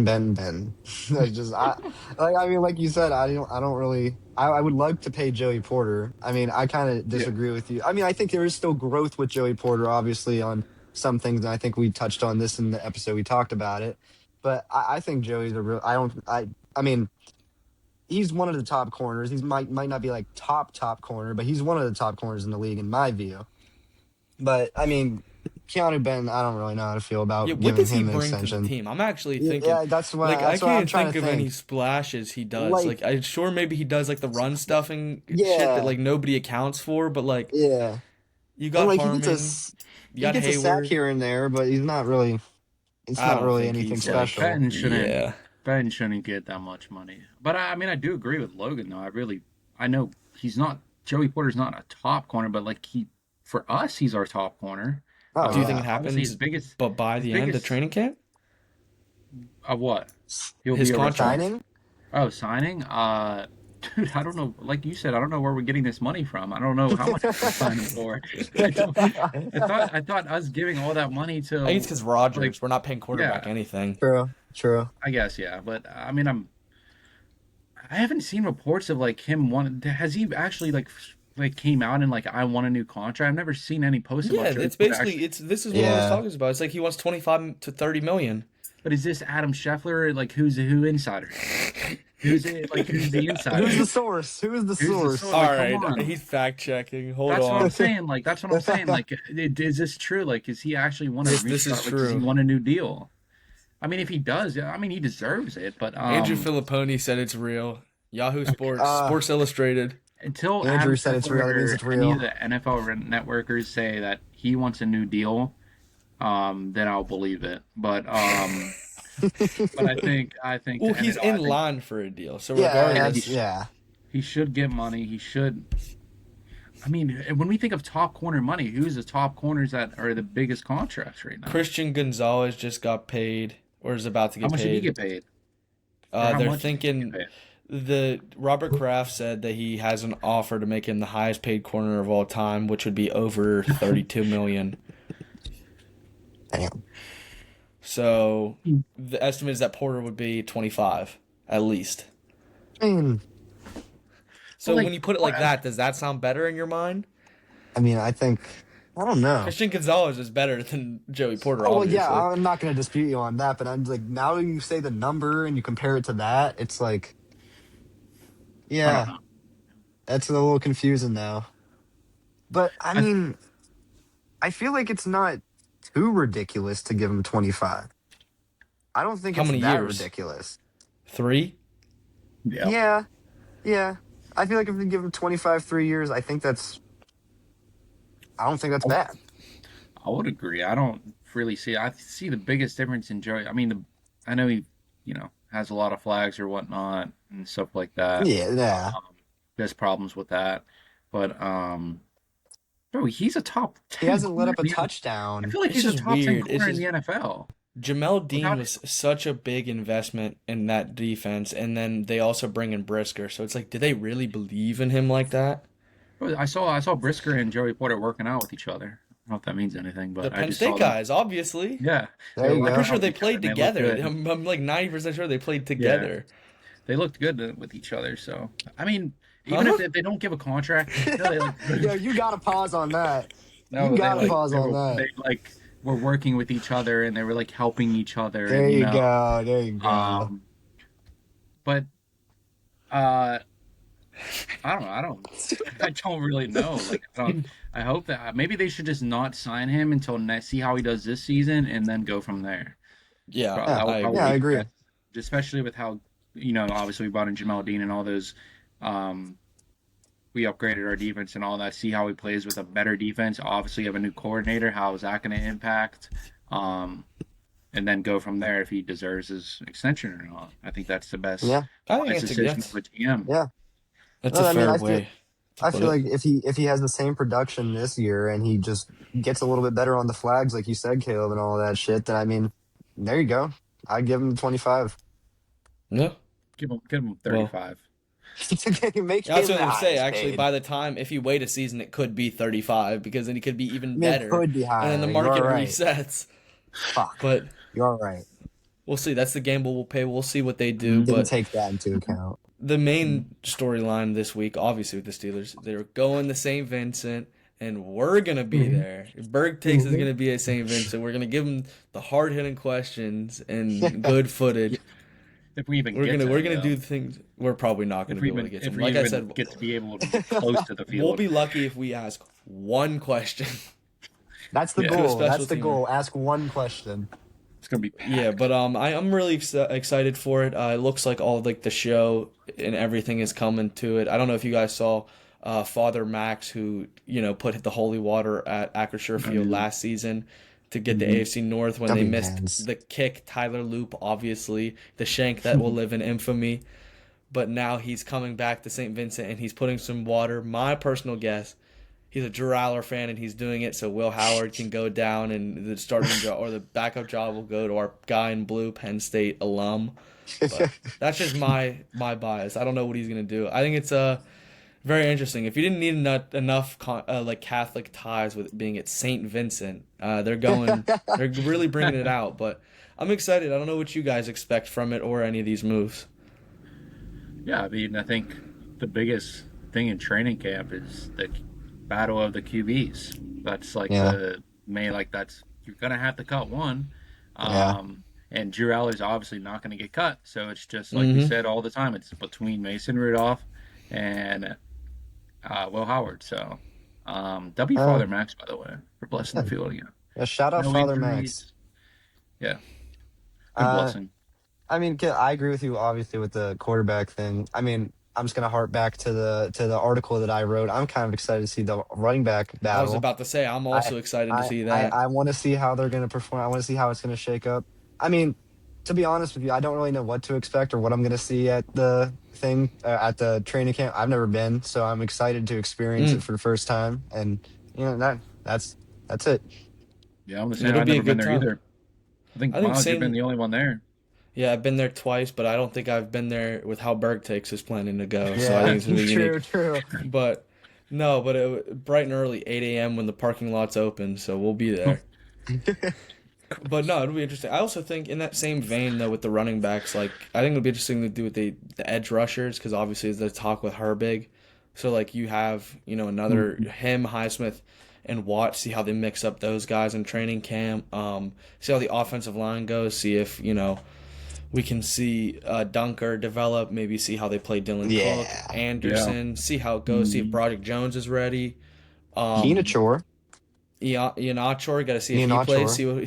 you said, I don't really. I would like to pay Joey Porter. I mean, I kind of disagree with you. I mean, I think there is still growth with Joey Porter, obviously, on some things, and I think we touched on this in the episode. We talked about it, but I think Joey's a real. I mean, he's one of the top corners. He might not be like top corner, but he's one of the top corners in the league in my view. But I mean, Keanu Benton, I don't really know how to feel about giving him an extension. To the team? I'm actually thinking. Yeah, that's what I can't think of any splashes he does. Like I'm sure maybe he does like the run stuff and shit that like nobody accounts for. But like you got Harmon, he gets a sack here and there, but he's not really. It's not really anything special. Benton shouldn't get that much money. But I mean, I do agree with Logan though. I know he's not. Joey Porter's not a top corner, but like for us, he's our top corner. Oh, do you think it happens? But by the end of training camp, what? His contract signing? Oh, signing? Dude, I don't know. Like you said, I don't know where we're getting this money from. I don't know how much we're signing for. I thought us giving all that money to. I think it's because Rodgers. We're not paying quarterback anything. True. I guess but I mean, I haven't seen reports of like him Has he actually like came out and like I want a new contract? I've never seen any posts about it. It's basically this is what I was talking about. It's like he wants 25 to 30 million. But is this Adam Scheffler? Like who insider? Who's the insider? Who's the source? All right, he's fact checking. That's what I'm saying. Like that's what I'm saying. Like is this true? Like is he actually want to restart? This is true. Does he want a new deal? I mean, if he does, I mean he deserves it. But Andrew Filipponi said it's real. Yahoo Sports, Sports Illustrated. Until Andrew said it's real, it means it's real. Any of the NFL networkers say that he wants a new deal, then I'll believe it. But but I think. Well, he's in line for a deal, so regardless, He should get money. He should. I mean, when we think of top corner money, who's the top corners that are the biggest contracts right now? Christian Gonzalez just got paid, or is about to get paid. How much did he get paid? They're thinking the Robert Kraft said that he has an offer to make him the highest paid corner of all time, which would be over $32 million. Damn. So the estimate is that Porter would be 25 at least. I mean, so when you put it like that, does that sound better in your mind? I mean, I don't know. Christian Gonzalez is better than Joey Porter. Oh, obviously. yeah, I'm not going to dispute you on that, but I'm like, now you say the number and you compare it to that, it's like, yeah, that's a little confusing now. But, I mean, I feel like it's not too ridiculous to give him 25. I don't think How it's many that years? ridiculous. 3? Yeah. I feel like if we give him 25, 3 years, I don't think that's bad. I would agree. I don't really see. I see the biggest difference in Joey. I mean, I know he, has a lot of flags or whatnot and stuff like that. Yeah. There's problems with that, but bro, he's a top 10. He hasn't let up a corner. touchdown. I feel like It's he's a just top 10 weird. corner in the NFL. Jamel Dean was such a big investment in that defense, and then they also bring in Brisker. So it's like, do they really believe in him like that? Bro, I saw Brisker and Joey Porter working out with each other. I don't know if that means anything, but The I Penn just State saw guys, obviously. Yeah, There you I'm go. pretty sure they played They looked together. good. I'm like 90% sure they played together. They looked good with each other. So I mean, even if they don't give a contract, they look good. Yo, you got to pause on that. No, You gotta pause they on were, that. They were working with each other and they were helping each other. There and, you go. There you go. But I don't know. I don't really know. I hope that maybe they should just not sign him until see how he does this season and then go from there. Yeah, I agree. Especially with how obviously we brought in Jamel Dean and all those. We upgraded our defense and all that. See how he plays with a better defense. Obviously, you have a new coordinator. How is that going to impact? And then go from there if he deserves his extension or not. I think that's the best. Yeah, I think best decision for a GM. Yeah, that's a fair I way. feel like if he has the same production this year and he just gets a little bit better on the flags, like you said, Caleb, and all that shit, then I mean, there you go. I'd give him 25. Yeah. Give him 35. That's what I'm gonna say. Actually, by the time if you wait a season, it could be 35 because then he could be even better. It could be higher. And then the market resets. Fuck. But you're right. We'll see. That's the gamble we'll pay. We'll see what they do. Didn't But take that into account. The main storyline this week, obviously with the Steelers, they're going to St. Vincent, and we're gonna be there. BurghTakes is gonna be at St. Vincent. We're gonna give them the hard hitting questions and good footage. If we even we're get gonna do things. We're probably not gonna be able to get to them. Like I said, get to be able to get close to the field. We'll be lucky if we ask one question. That's the goal. That's the goal. Ask one question. It's gonna be packed. Yeah, but I'm really excited for it. It looks like all the show and everything is coming to it. I don't know if you guys saw Father Max, who put the holy water at Acrisure Field last season to get the AFC North when they missed the kick. Tyler Loop, obviously the shank that will live in infamy. But now he's coming back to St. Vincent and he's putting some water. My personal guess, he's a Drew Aller fan and he's doing it so Will Howard can go down and the starting job or the backup job will go to our guy in blue, Penn State alum. But that's just my bias. I don't know what he's gonna do. I think it's very interesting. If you didn't need enough Catholic ties with it being at St. Vincent, they're really bringing it out. But I'm excited. I don't know what you guys expect from it or any of these moves. Yeah, I mean, I think the biggest thing in training camp is the battle of the QBs. That's you're gonna have to cut one. And Drew Aller's obviously not going to get cut, so it's just like we said all the time. It's between Mason Rudolph and Will Howard. So, Father Max, by the way, for blessing the field again. Yeah, shout out Father Max. Yeah, good blessing. I mean, I agree with you obviously with the quarterback thing. I mean, I'm just gonna harp back to the article that I wrote. I'm kind of excited to see the running back battle. I was about to say I'm also excited to see that. I want to see how they're gonna perform. I want to see how it's gonna shake up. I mean, to be honest with you, I don't really know what to expect or what I'm going to see at the thing at the training camp. I've never been, so I'm excited to experience it Mm. for the first time. And that's it. Yeah, I'm the same. It'll I've be a never been good there time. either. I think I think Miles, you've been same. the only one there. Yeah, I've been there twice, but I don't think I've been there with how BurghTakes is planning to go. So I Yeah, think it's gonna be unique. true. But no, but bright and early, 8 a.m. when the parking lot's open, so we'll be there. But no, it'll be interesting. I also think in that same vein though, with the running backs, like I think it'll be interesting to do with the edge rushers because obviously the talk with Herbig. So like you have another him Highsmith and Watt. See how they mix up those guys in training camp. See how the offensive line goes. See if we can see Dunker develop. Maybe see how they play Dylan Yeah. Cook, Anderson. See how it goes. See if Broderick Jones is ready. Chor. Ian Achor, got to see if Ian he Achor. plays, see what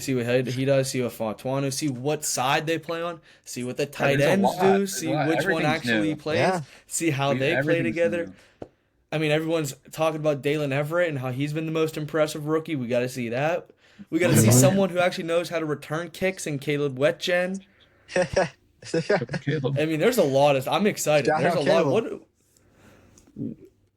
he does, see what Fatuanu, see what side they play on, see what the tight there's a ends lot. do, There's a see lot. which one Everything's actually new. plays, Yeah. see how they play Everything's together. new. I mean, everyone's talking about Dalen Everett and how he's been the most impressive rookie. We got to see that. We got to see someone who actually knows how to return kicks in Caleb Wetjen. Caleb. I mean, there's a lot of. I'm excited. Shout There's out a lot. Caleb.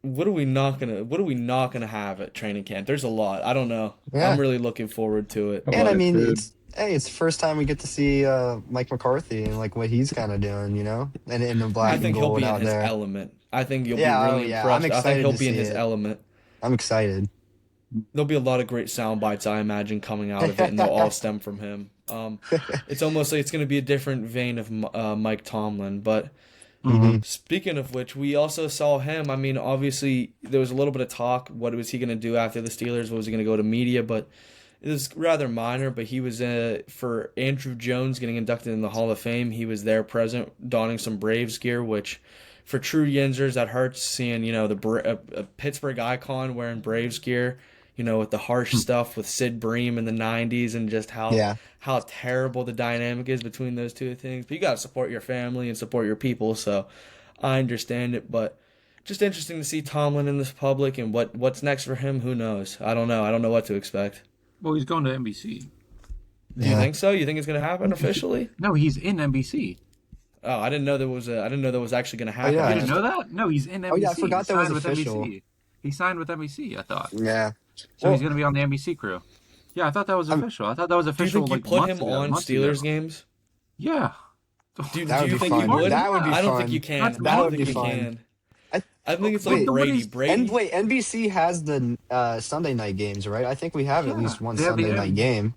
What are we not gonna have at training camp? There's a lot. I don't know. Yeah. I'm really looking forward to it. And I mean, Food. it's the first time we get to see Mike McCarthy and like what he's kind of doing, and in the black I think and he'll gold be in out his there. element. I think you'll Yeah, be oh, really yeah. impressed. I'm I think excited he'll to be in see his it. element. I'm excited. There'll be a lot of great sound bites, I imagine, coming out of it, and they'll all stem from him. It's almost like it's going to be a different vein of Mike Tomlin. But speaking of which, we also saw him. I mean, obviously, there was a little bit of talk. What was he going to do after the Steelers? What was he going to go to media? But it was rather minor. But he was for Andrew Jones getting inducted in the Hall of Fame. He was there present, donning some Braves gear, which for true Yinzers, that hurts seeing a Pittsburgh icon wearing Braves gear. With the harsh stuff with Sid Bream in the 90s and just how terrible the dynamic is between those two things. But you got to support your family and support your people, so I understand it. But just interesting to see Tomlin in this public and what's next for him. Who knows? I don't know. I don't know what to expect. Well, he's going to NBC. Do you think so? You think it's going to happen officially? No, he's in NBC. Oh, I didn't know there was actually going to happen. yeah. You didn't know that? No, he's in NBC. Oh, yeah, I forgot He that was signed with official. NBC. He signed with NBC, I thought. Yeah. So he's going to be on the NBC crew. Yeah, I thought that was official. I thought that was Do you official. think you like put months him ago, on months Steelers ago. games? Yeah. Do That would you be think fun. you would? That would be I don't fun. think you can. That's- I don't would think be you fun. can. I- I think it's like Wait, Brady. nobody's- Brady. Wait, NBC has the Sunday night games, right? I think we have at least one they have the- Sunday night game.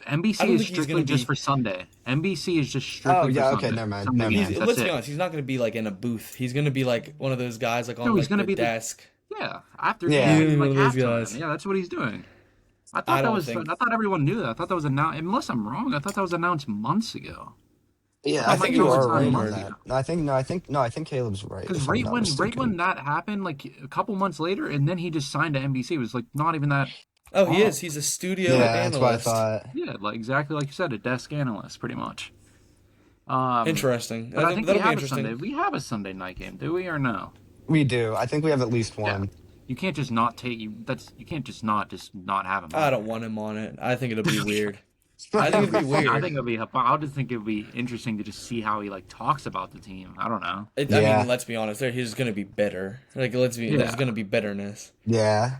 I don't NBC is think he's strictly gonna just be- for Sunday. NBC is just strictly Oh, yeah, for okay, Sunday. never mind, Sunday never games, mind. that's Let's it. be honest. He's not going to be like in a booth. He's going to be like one of those guys like on No, he's like gonna the be the- desk. Yeah, after Yeah. games, like One of those halftime. guys. Yeah, that's what he's doing. I I thought don't think- I thought everyone knew that. I thought that was announced. Unless I'm wrong, I thought that was announced months ago. Yeah, I I think think you it was are right on rumored. that. I think Caleb's right. Because if I'm right not when mistaken. that happened, like a couple months later, and then he just signed to NBC. It was like not even that. Oh, he Oh. is. He's a studio Yeah, that's what I analyst. thought. Yeah, like exactly like you said, a desk analyst, pretty much. Interesting. But I think that'll we be have interesting. we have a Sunday night game, do we or no? We do. I think we have at least one. You can't just not take you. You can't just not have him. I don't want him on it. I think it'll be weird. I think it'd be weird. I think it'll be. I'll just think it'd be interesting to just see how he like talks about the team. I don't know. I Yeah. mean, let's be honest. He's going to be bitter. There's going to be bitterness. Yeah.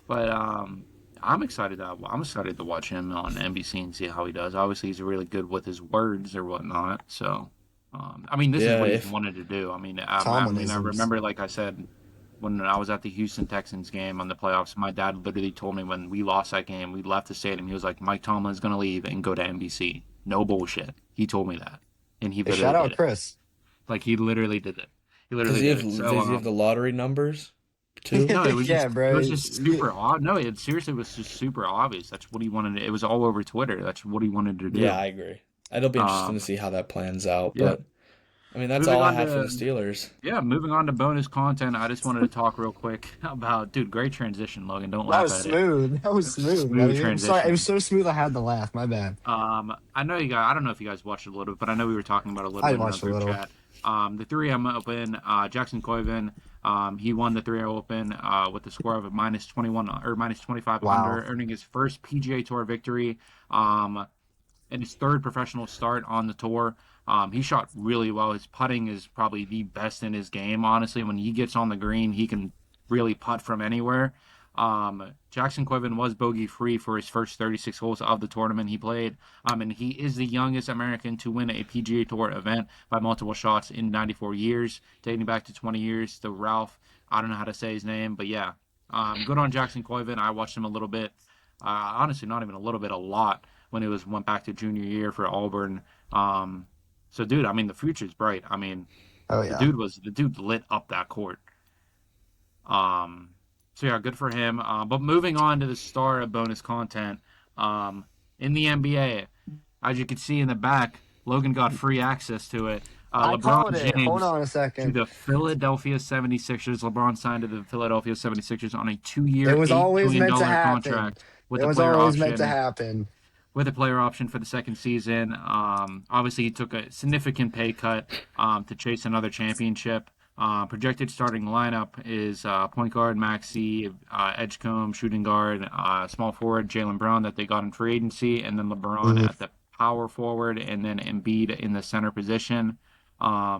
But I'm excited to watch him on NBC and see how he does. Obviously, he's really good with his words or whatnot. So, I mean, this is what he's wanted to do. I mean, I remember, like I said, when I was at the Houston Texans game on the playoffs, my dad literally told me when we lost that game, we left the stadium. He was like, "Mike Tomlin's going to leave and go to NBC." No bullshit. He told me that, and he literally Shout out did it. Chris. Like he literally did it. He Does literally he did have, it. So, does he have the lottery numbers too? no, it was Yeah, just, bro. It was just super odd. No, it seriously was just super obvious. That's what he wanted. It was all over Twitter. That's what he wanted to do. Yeah, I agree. It'll be interesting to see how that plans out. yeah. But I mean, that's Moving all I on had to- for the Steelers. Yeah, moving on to bonus content. I just wanted to talk real quick about, dude, great transition, Logan. Don't That laugh was at it. smooth. That was smooth. Smooth buddy. transition. Sorry, it was so smooth. I had to laugh. My bad. I know you guys. I don't know if you guys watched it a little bit, but I know we were talking about it a little I bit in watched the a group little. chat. The 3M Open, Jackson Coyven, he won the 3M Open with the score of a minus 21 or minus 25 Wow. under, earning his first PGA Tour victory. in his third professional start on the tour. He shot really well. His putting is probably the best in his game, honestly. When he gets on the green, he can really putt from anywhere. Jackson Quivin was bogey-free for his first 36 holes of the tournament he played. And he is the youngest American to win a PGA Tour event by multiple shots in 94 years, dating back to 20 years. The Ralph, I don't know how to say his name, but yeah. Good on Jackson Quivin. I watched him a little bit. Honestly, not even a little bit, a lot, when it went back to junior year for Auburn. So, dude, I mean, the future's bright. I mean, Oh yeah. the dude lit up that court. So yeah, good for him. But moving on to the star of bonus content, in the NBA, as you can see in the back, Logan got free access to it. I LeBron called it. James Hold on a to second. the Philadelphia 76ers. LeBron signed to the Philadelphia 76ers on a 2-year, It was $8 always million meant to happen. contract with It a was player always option. meant to happen. With a player option for the second season. Obviously, he took a significant pay cut to chase another championship. Projected starting lineup is point guard Maxey, Edgecombe, shooting guard, small forward Jaylen Brown that they got in free agency, and then LeBron at the power forward, and then Embiid in the center position. I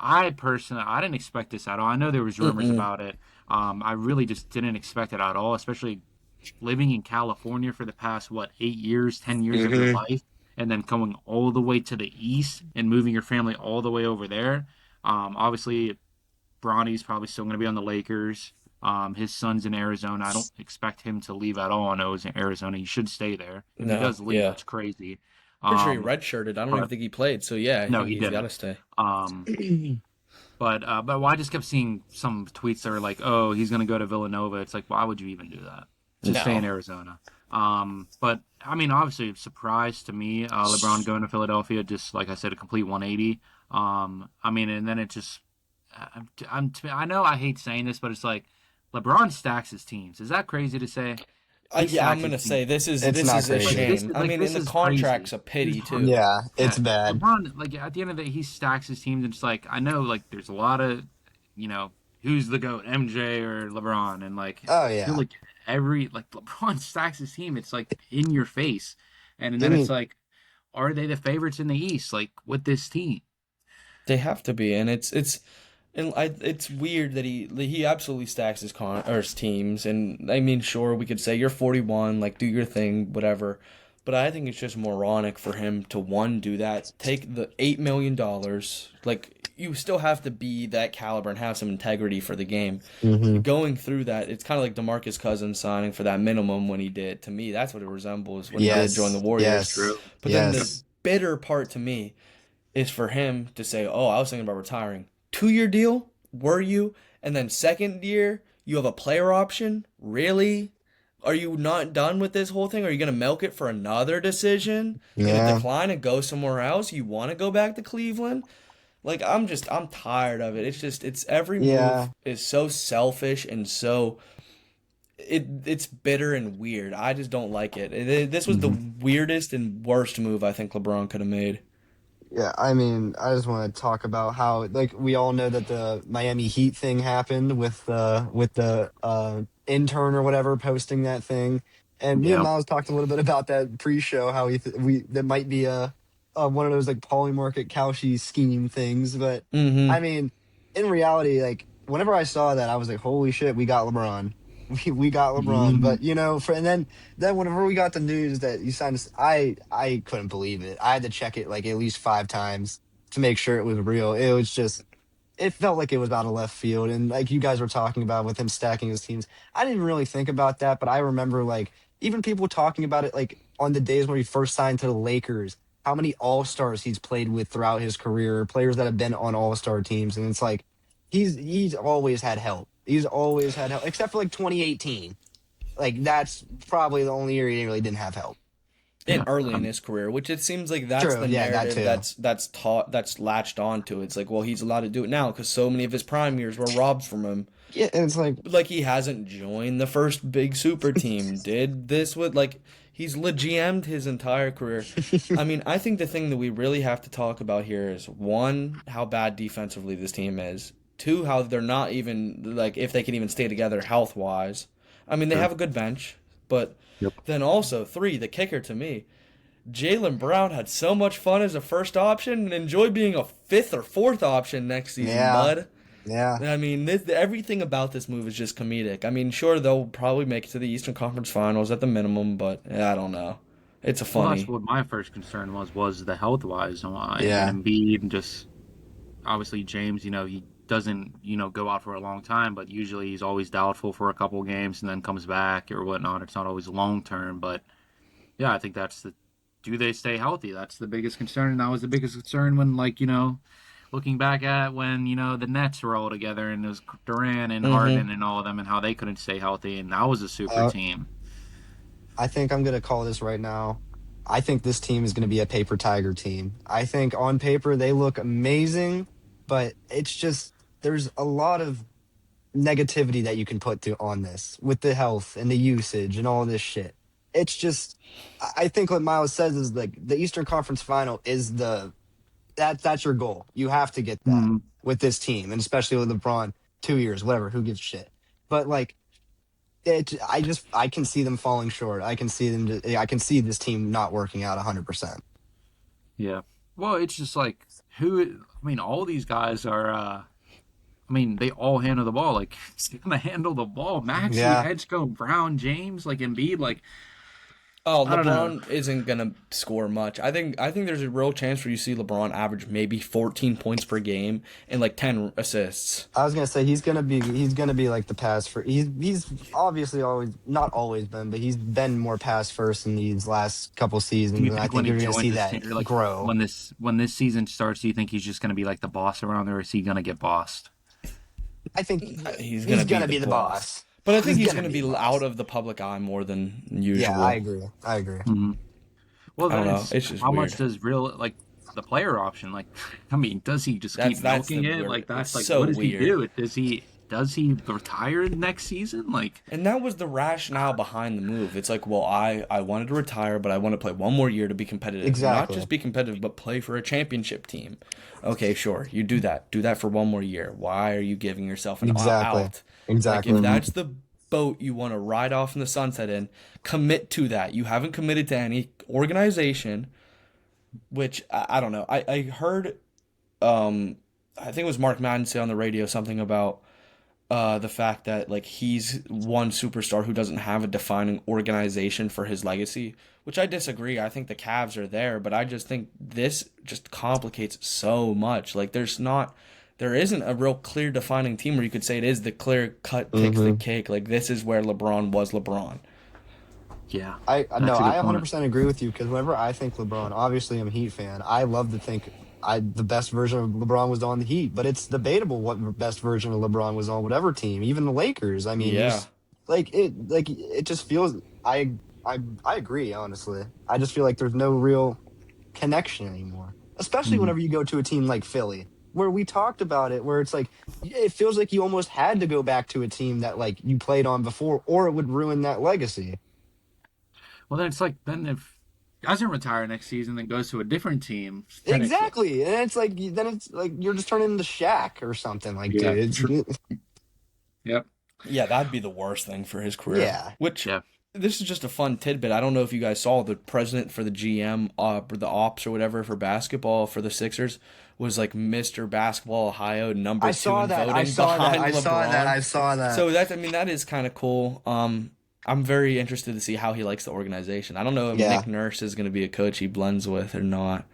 didn't expect this at all. I know there was rumors about it. I really just didn't expect it at all, especially living in California for the past, 8 years, 10 years of your life, and then going all the way to the East and moving your family all the way over there. Obviously, Bronny's probably still going to be on the Lakers. His son's in Arizona. I don't expect him to leave at all. I know he's in Arizona. He should stay there. If he does leave, that's crazy. Pretty sure he redshirted. I don't even think he played. So yeah, he he's got didn't. to stay. But I just kept seeing some tweets that were like, "Oh, he's going to go to Villanova." It's like, why would you even do that? Just stay in Arizona. But I mean, obviously, a surprise to me. LeBron going to Philadelphia, just like I said, a complete 180. I mean, and then it just, I know I hate saying this, but it's like LeBron stacks his teams. Is that crazy to say? Yeah, I'm gonna say this is a shame. I mean, and the contract's crazy. A pity too. Yeah, it's bad. LeBron, like at the end of the day, he stacks his teams, and it's like I know, like there's a lot of, who's the GOAT, MJ or LeBron, and like I feel like LeBron stacks his team. It's like in your face, and then it's like, are they the favorites in the East? Like with this team, they have to be, and it's weird that he absolutely stacks his teams, and I mean, sure, we could say you're 41, like do your thing, whatever, but I think it's just moronic for him to do that, take the $8 million, like you still have to be that caliber and have some integrity for the game. Going through that, it's kind of like DeMarcus Cousins signing for that minimum when he did. To me, that's what it resembles when he did join the Warriors. Yes. True. But then the bitter part to me is for him to say, "Oh, I was thinking about retiring." 2-year deal? Were you? And then second year, you have a player option? Really? Are you not done with this whole thing? Are you going to milk it for another decision? You're going to decline and go somewhere else? You want to go back to Cleveland? Like, I'm tired of it. It's every move is so selfish and so, it's bitter and weird. I just don't like it. This was the weirdest and worst move I think LeBron could have made. Yeah, I mean, I just want to talk about how, like, we all know that the Miami Heat thing happened with the intern or whatever posting that thing, and me and Miles talked a little bit about that pre-show, how that might be a one of those like polymarket Cauchy scheme things, but I mean, in reality, like whenever I saw that, I was like, holy shit, we got LeBron. We got LeBron, but and then whenever we got the news that he signed us, I couldn't believe it. I had to check it like at least 5 times to make sure it was real. It was just, it felt like it was out of left field, and like you guys were talking about with him stacking his teams, I didn't really think about that, but I remember like even people talking about it like on the days when he first signed to the Lakers, how many All-Stars he's played with throughout his career, players that have been on All-Star teams, and it's like he's always had help. He's always had help, except for like 2018. Like that's probably the only year he really didn't have help. And early in his career, which it seems like that's the narrative that's latched onto. It's like, well, he's allowed to do it now because so many of his prime years were robbed from him. Yeah, and it's like he hasn't joined the first big super team. Did this with he's GM'd his entire career. I mean, I think the thing that we really have to talk about here is 1, how bad defensively this team is. 2, how they're not even, like, if they can even stay together health-wise. I mean, they have a good bench, but then also 3, the kicker to me, Jaylen Brown had so much fun as a first option and enjoy being a fifth or fourth option next season, bud. Yeah. I mean, everything about this move is just comedic. I mean, sure, they'll probably make it to the Eastern Conference Finals at the minimum, but I don't know. It's a funny. Well, that's what my first concern was the health-wise. Yeah. And Embiid, and just obviously James, he doesn't, go out for a long time, but usually he's always doubtful for a couple of games and then comes back or whatnot. It's not always long-term, but yeah, I think do they stay healthy? That's the biggest concern. And that was the biggest concern when, looking back at when, the Nets were all together and it was Durant and Harden and all of them and how they couldn't stay healthy, and that was a super team. I think I'm going to call this right now. I think this team is going to be a paper tiger team. I think on paper they look amazing, but it's just there's a lot of negativity that you can put on this with the health and the usage and all this shit. It's just I think what Miles says is like the Eastern Conference Final is that's your goal. You have to get that with this team, and especially with LeBron, 2 years, whatever, who gives a shit. But I can see them falling short. I can see this team not working out 100%. Yeah. Well, it's just all these guys are they all handle the ball. It's gonna handle the ball. Maxey, Edgecombe, Brown, James, Embiid, LeBron isn't gonna score much. I think there's a real chance where you see LeBron average maybe 14 points per game and 10 assists. I was gonna say he's gonna be like the pass for. He's obviously not always been, but he's been more pass first in these last couple seasons. And I think you're gonna see that grow when this season starts. Do you think he's just gonna be the boss around there, or is he gonna get bossed? I think he's gonna be the boss. But I think he's going to be out of the public eye more than usual. Yeah, I agree. Mm-hmm. Well, I don't know. It's just how weird. much does the player option? Does he just keep milking it? That's so what does weird. he do? Does he retire next season? And that was the rationale behind the move. It's I wanted to retire, but I want to play one more year to be competitive. Exactly. Not just be competitive, but play for a championship team. Okay, sure. You do that. Do that for one more year. Why are you giving yourself an out? Exactly. If that's the boat you want to ride off in the sunset in, commit to that. You haven't committed to any organization, which I don't know. I heard, I think it was Mark Madden say on the radio something about the fact that he's one superstar who doesn't have a defining organization for his legacy, which I disagree. I think the Cavs are there, but I just think this just complicates so much. There isn't a real clear defining team where you could say it is the clear cut takes the cake. This is where LeBron was LeBron. Yeah. I 100% agree with you, because whenever I think LeBron, obviously I'm a Heat fan. I love to think the best version of LeBron was on the Heat, but it's debatable what best version of LeBron was on whatever team, even the Lakers. I mean, it just feels. I agree, honestly. I just feel like there's no real connection anymore, especially whenever you go to a team like Philly, where we talked about it, where it's it feels like you almost had to go back to a team that you played on before, or it would ruin that legacy. Well, then it's then if he doesn't retire next season, then goes to a different team. Exactly, and it's you're just turning into Shaq or something. Dude. Yep. Yeah, that'd be the worst thing for his career. Yeah. This is just a fun tidbit. I don't know if you guys saw the president for the GM, or the ops or whatever for basketball for the Sixers was Mr. Basketball Ohio #2 in voting I saw that. So that is kind of cool. I'm very interested to see how he likes the organization. I don't know if Nick Nurse is going to be a coach he blends with or not.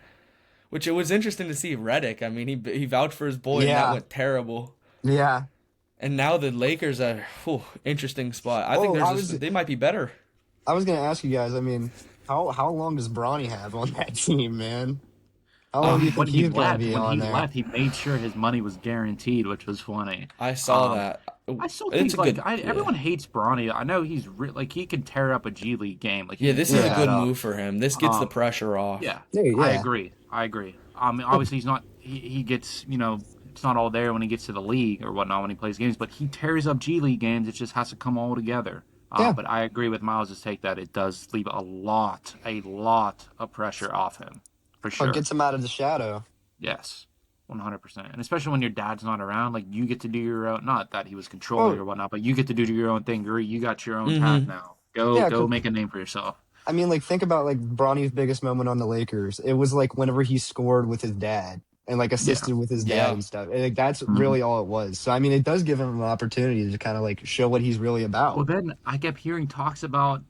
Which it was interesting to see Redick. I mean, he vouched for his boy and that went terrible. Yeah. And now the Lakers are interesting spot. I think they might be better. I was gonna ask you guys. I mean, how long does Bronny have on that team, man? How long do you think he's gonna be on there? When he left, he made sure his money was guaranteed, which was funny. I saw that. I still think everyone hates Bronny. I know he's he can tear up a G League game. This is a good move for him. This gets the pressure off. Yeah. I agree. Obviously he's not. He gets it's not all there when he gets to the league or whatnot when he plays games, but he tears up G League games. It just has to come all together. But I agree with Miles' take that it does leave a lot of pressure off him, for sure. It gets him out of the shadow. Yes, 100%. And especially when your dad's not around, you get to do your own, not that he was controlling or whatnot, but you get to do your own thing. You got your own path now. Go make a name for yourself. I mean, like, think about, like, Bronny's biggest moment on the Lakers. It was, like, whenever he scored with his dad and, like, Yeah. assisted with his dad Yeah. and stuff. And, like, that's Mhm. really all it was. So, I mean, it does give him an opportunity to kind of, like, show what he's really Well, about. then I kept hearing talks about.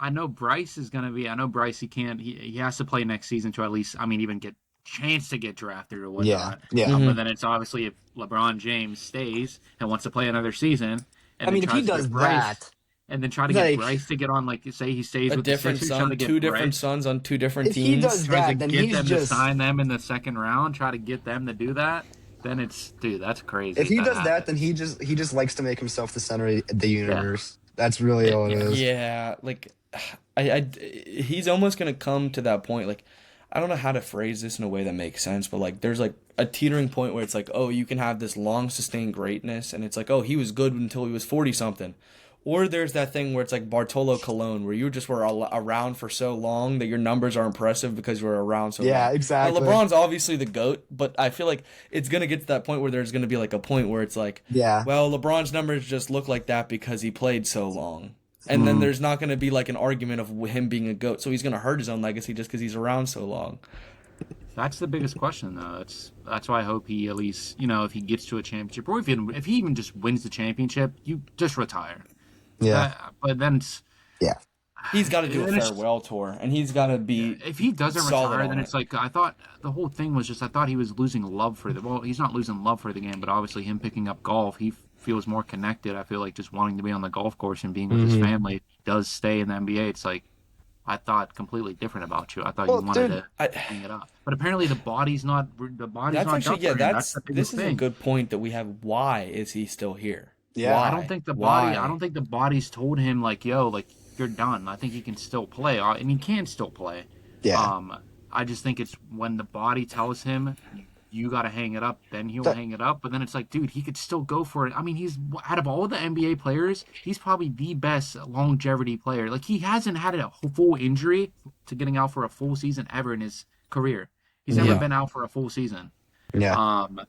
I know Bryce is going to be. I know Bryce. He can't. He has to play next season to at least. I mean, even get chance to get drafted or Yeah, whatnot. yeah. But Hmm. then it's obviously if LeBron James stays and wants to play another season, I and then mean, if he tries to does get Bryce, that, and then try to get like, Bryce to get on, like say he stays A with the different Sixers, try to son, get two Bryce, different sons on two different if he teams. does tries to that, then get he's them to just. sign them in the second round, try to get them to do that. Then it's dude, that's crazy If if he that does that, then happens. he just likes to make himself the center of the Yeah, universe. That's really all it yeah. is. Yeah, like he's almost gonna come to that point. Like, I don't know how to phrase this in a way that makes sense, but like, there's like a teetering point where it's like, oh, you can have this long sustained greatness, and it's like, oh, he was good until he was 40 something. Or there's that thing where it's like Bartolo Colon, where you just were around for so long that your numbers are impressive because you were around so Yeah, long. Now, exactly. LeBron's obviously the GOAT, but I feel like it's going to get to that point where there's going to be like a point where it's like, Yeah. well, LeBron's numbers just look like that because he played so long. And then Mm. there's not going to be like an argument of him being a GOAT. So he's going to hurt his own legacy just because he's around so long. That's the biggest question, though. That's why I hope he at least, if he gets to a championship, or if he even just wins the championship, you just retire. Yeah. But then it's Yeah. He's got to do a then it's farewell tour, and he's got to be if he doesn't solid retire, then on it's it. like I thought the whole thing was just I thought he was losing love for the well, he's not losing love for the game, but obviously him picking up golf, he feels more connected. I feel like just wanting to be on the golf course and being with his Hmm. family does stay in the NBA. It's like I thought completely different about you. I thought you Well, wanted dude, to I, hang it up, but apparently the body's that's not actually, done yeah, for him. That's the this biggest is a thing. good point that we have. Why is he still here? yeah. I don't Why? think the body. I Why? don't think the body's told him like, yo, like you're done. I think he can still play, and he can still play. Yeah. I just think it's when the body tells him you got to hang it up, then he'll That, hang it up. But then it's like, dude, he could still go for it. I mean, he's out of all the NBA players, he's probably the best longevity player. Like he hasn't had a full injury to getting out for a full season ever in his career. He's never Yeah. been out for a full season. yeah. Um,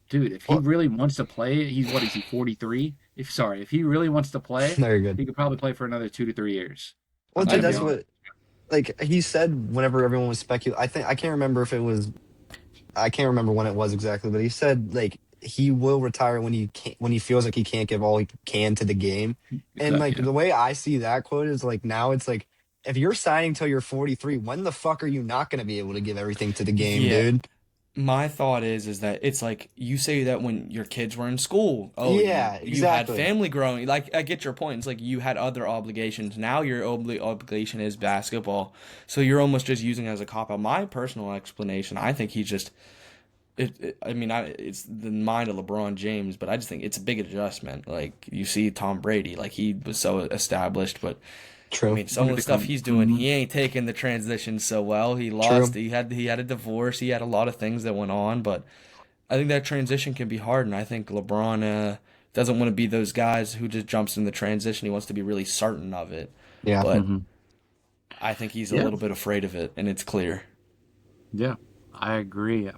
Dude, if he Well, really wants to play, he's what is he 43? If he really wants to play, very good. he could probably play for another 2 to 3 years. Well, I'm I dude, gonna be that's agree. honest. what like he said whenever everyone was speculating. I think I can't remember if it was. I can't remember when it was exactly, but he said like he will retire when he feels like he can't give all he can to the game. And like Yeah. the way I see that quote is like now it's like if you're signing till you're 43, when the fuck are you not going to be able to give everything to the game, Yeah. dude? My thought is that it's like you say that when your kids were in school. Oh, Yeah, you had exactly. family growing. Like, I get your point. It's like you had other obligations. Now your obligation is basketball. So you're almost just using it as a cop out. My personal explanation, I think he's just I mean, it's the mind of LeBron James, but I just think it's a big adjustment. Like you see Tom Brady, like he was so established, but I True. mean, some of the stuff he's doing, he ain't taking the transition so well. He lost. True. He had a divorce. He had a lot of things that went on, but I think that transition can be hard. And I think LeBron doesn't want to be those guys who just jumps in the transition. He wants to be really certain of it. Yeah. But Hmm. I think he's a Yeah. little bit afraid of it, and it's clear. Yeah, I agree.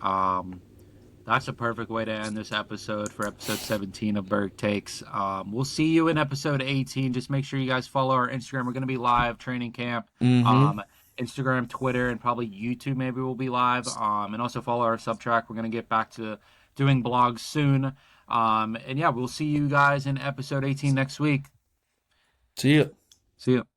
That's a perfect way to end this episode for episode 17 of Berg Takes. We'll see you in episode 18. Just make sure you guys follow our Instagram. We're going to be live training camp. Mm-hmm. Instagram, Twitter, and probably YouTube maybe we'll be live. And also follow our Subtrack. We're going to get back to doing blogs soon. And yeah, we'll see you guys in episode 18 next week. See you. See you.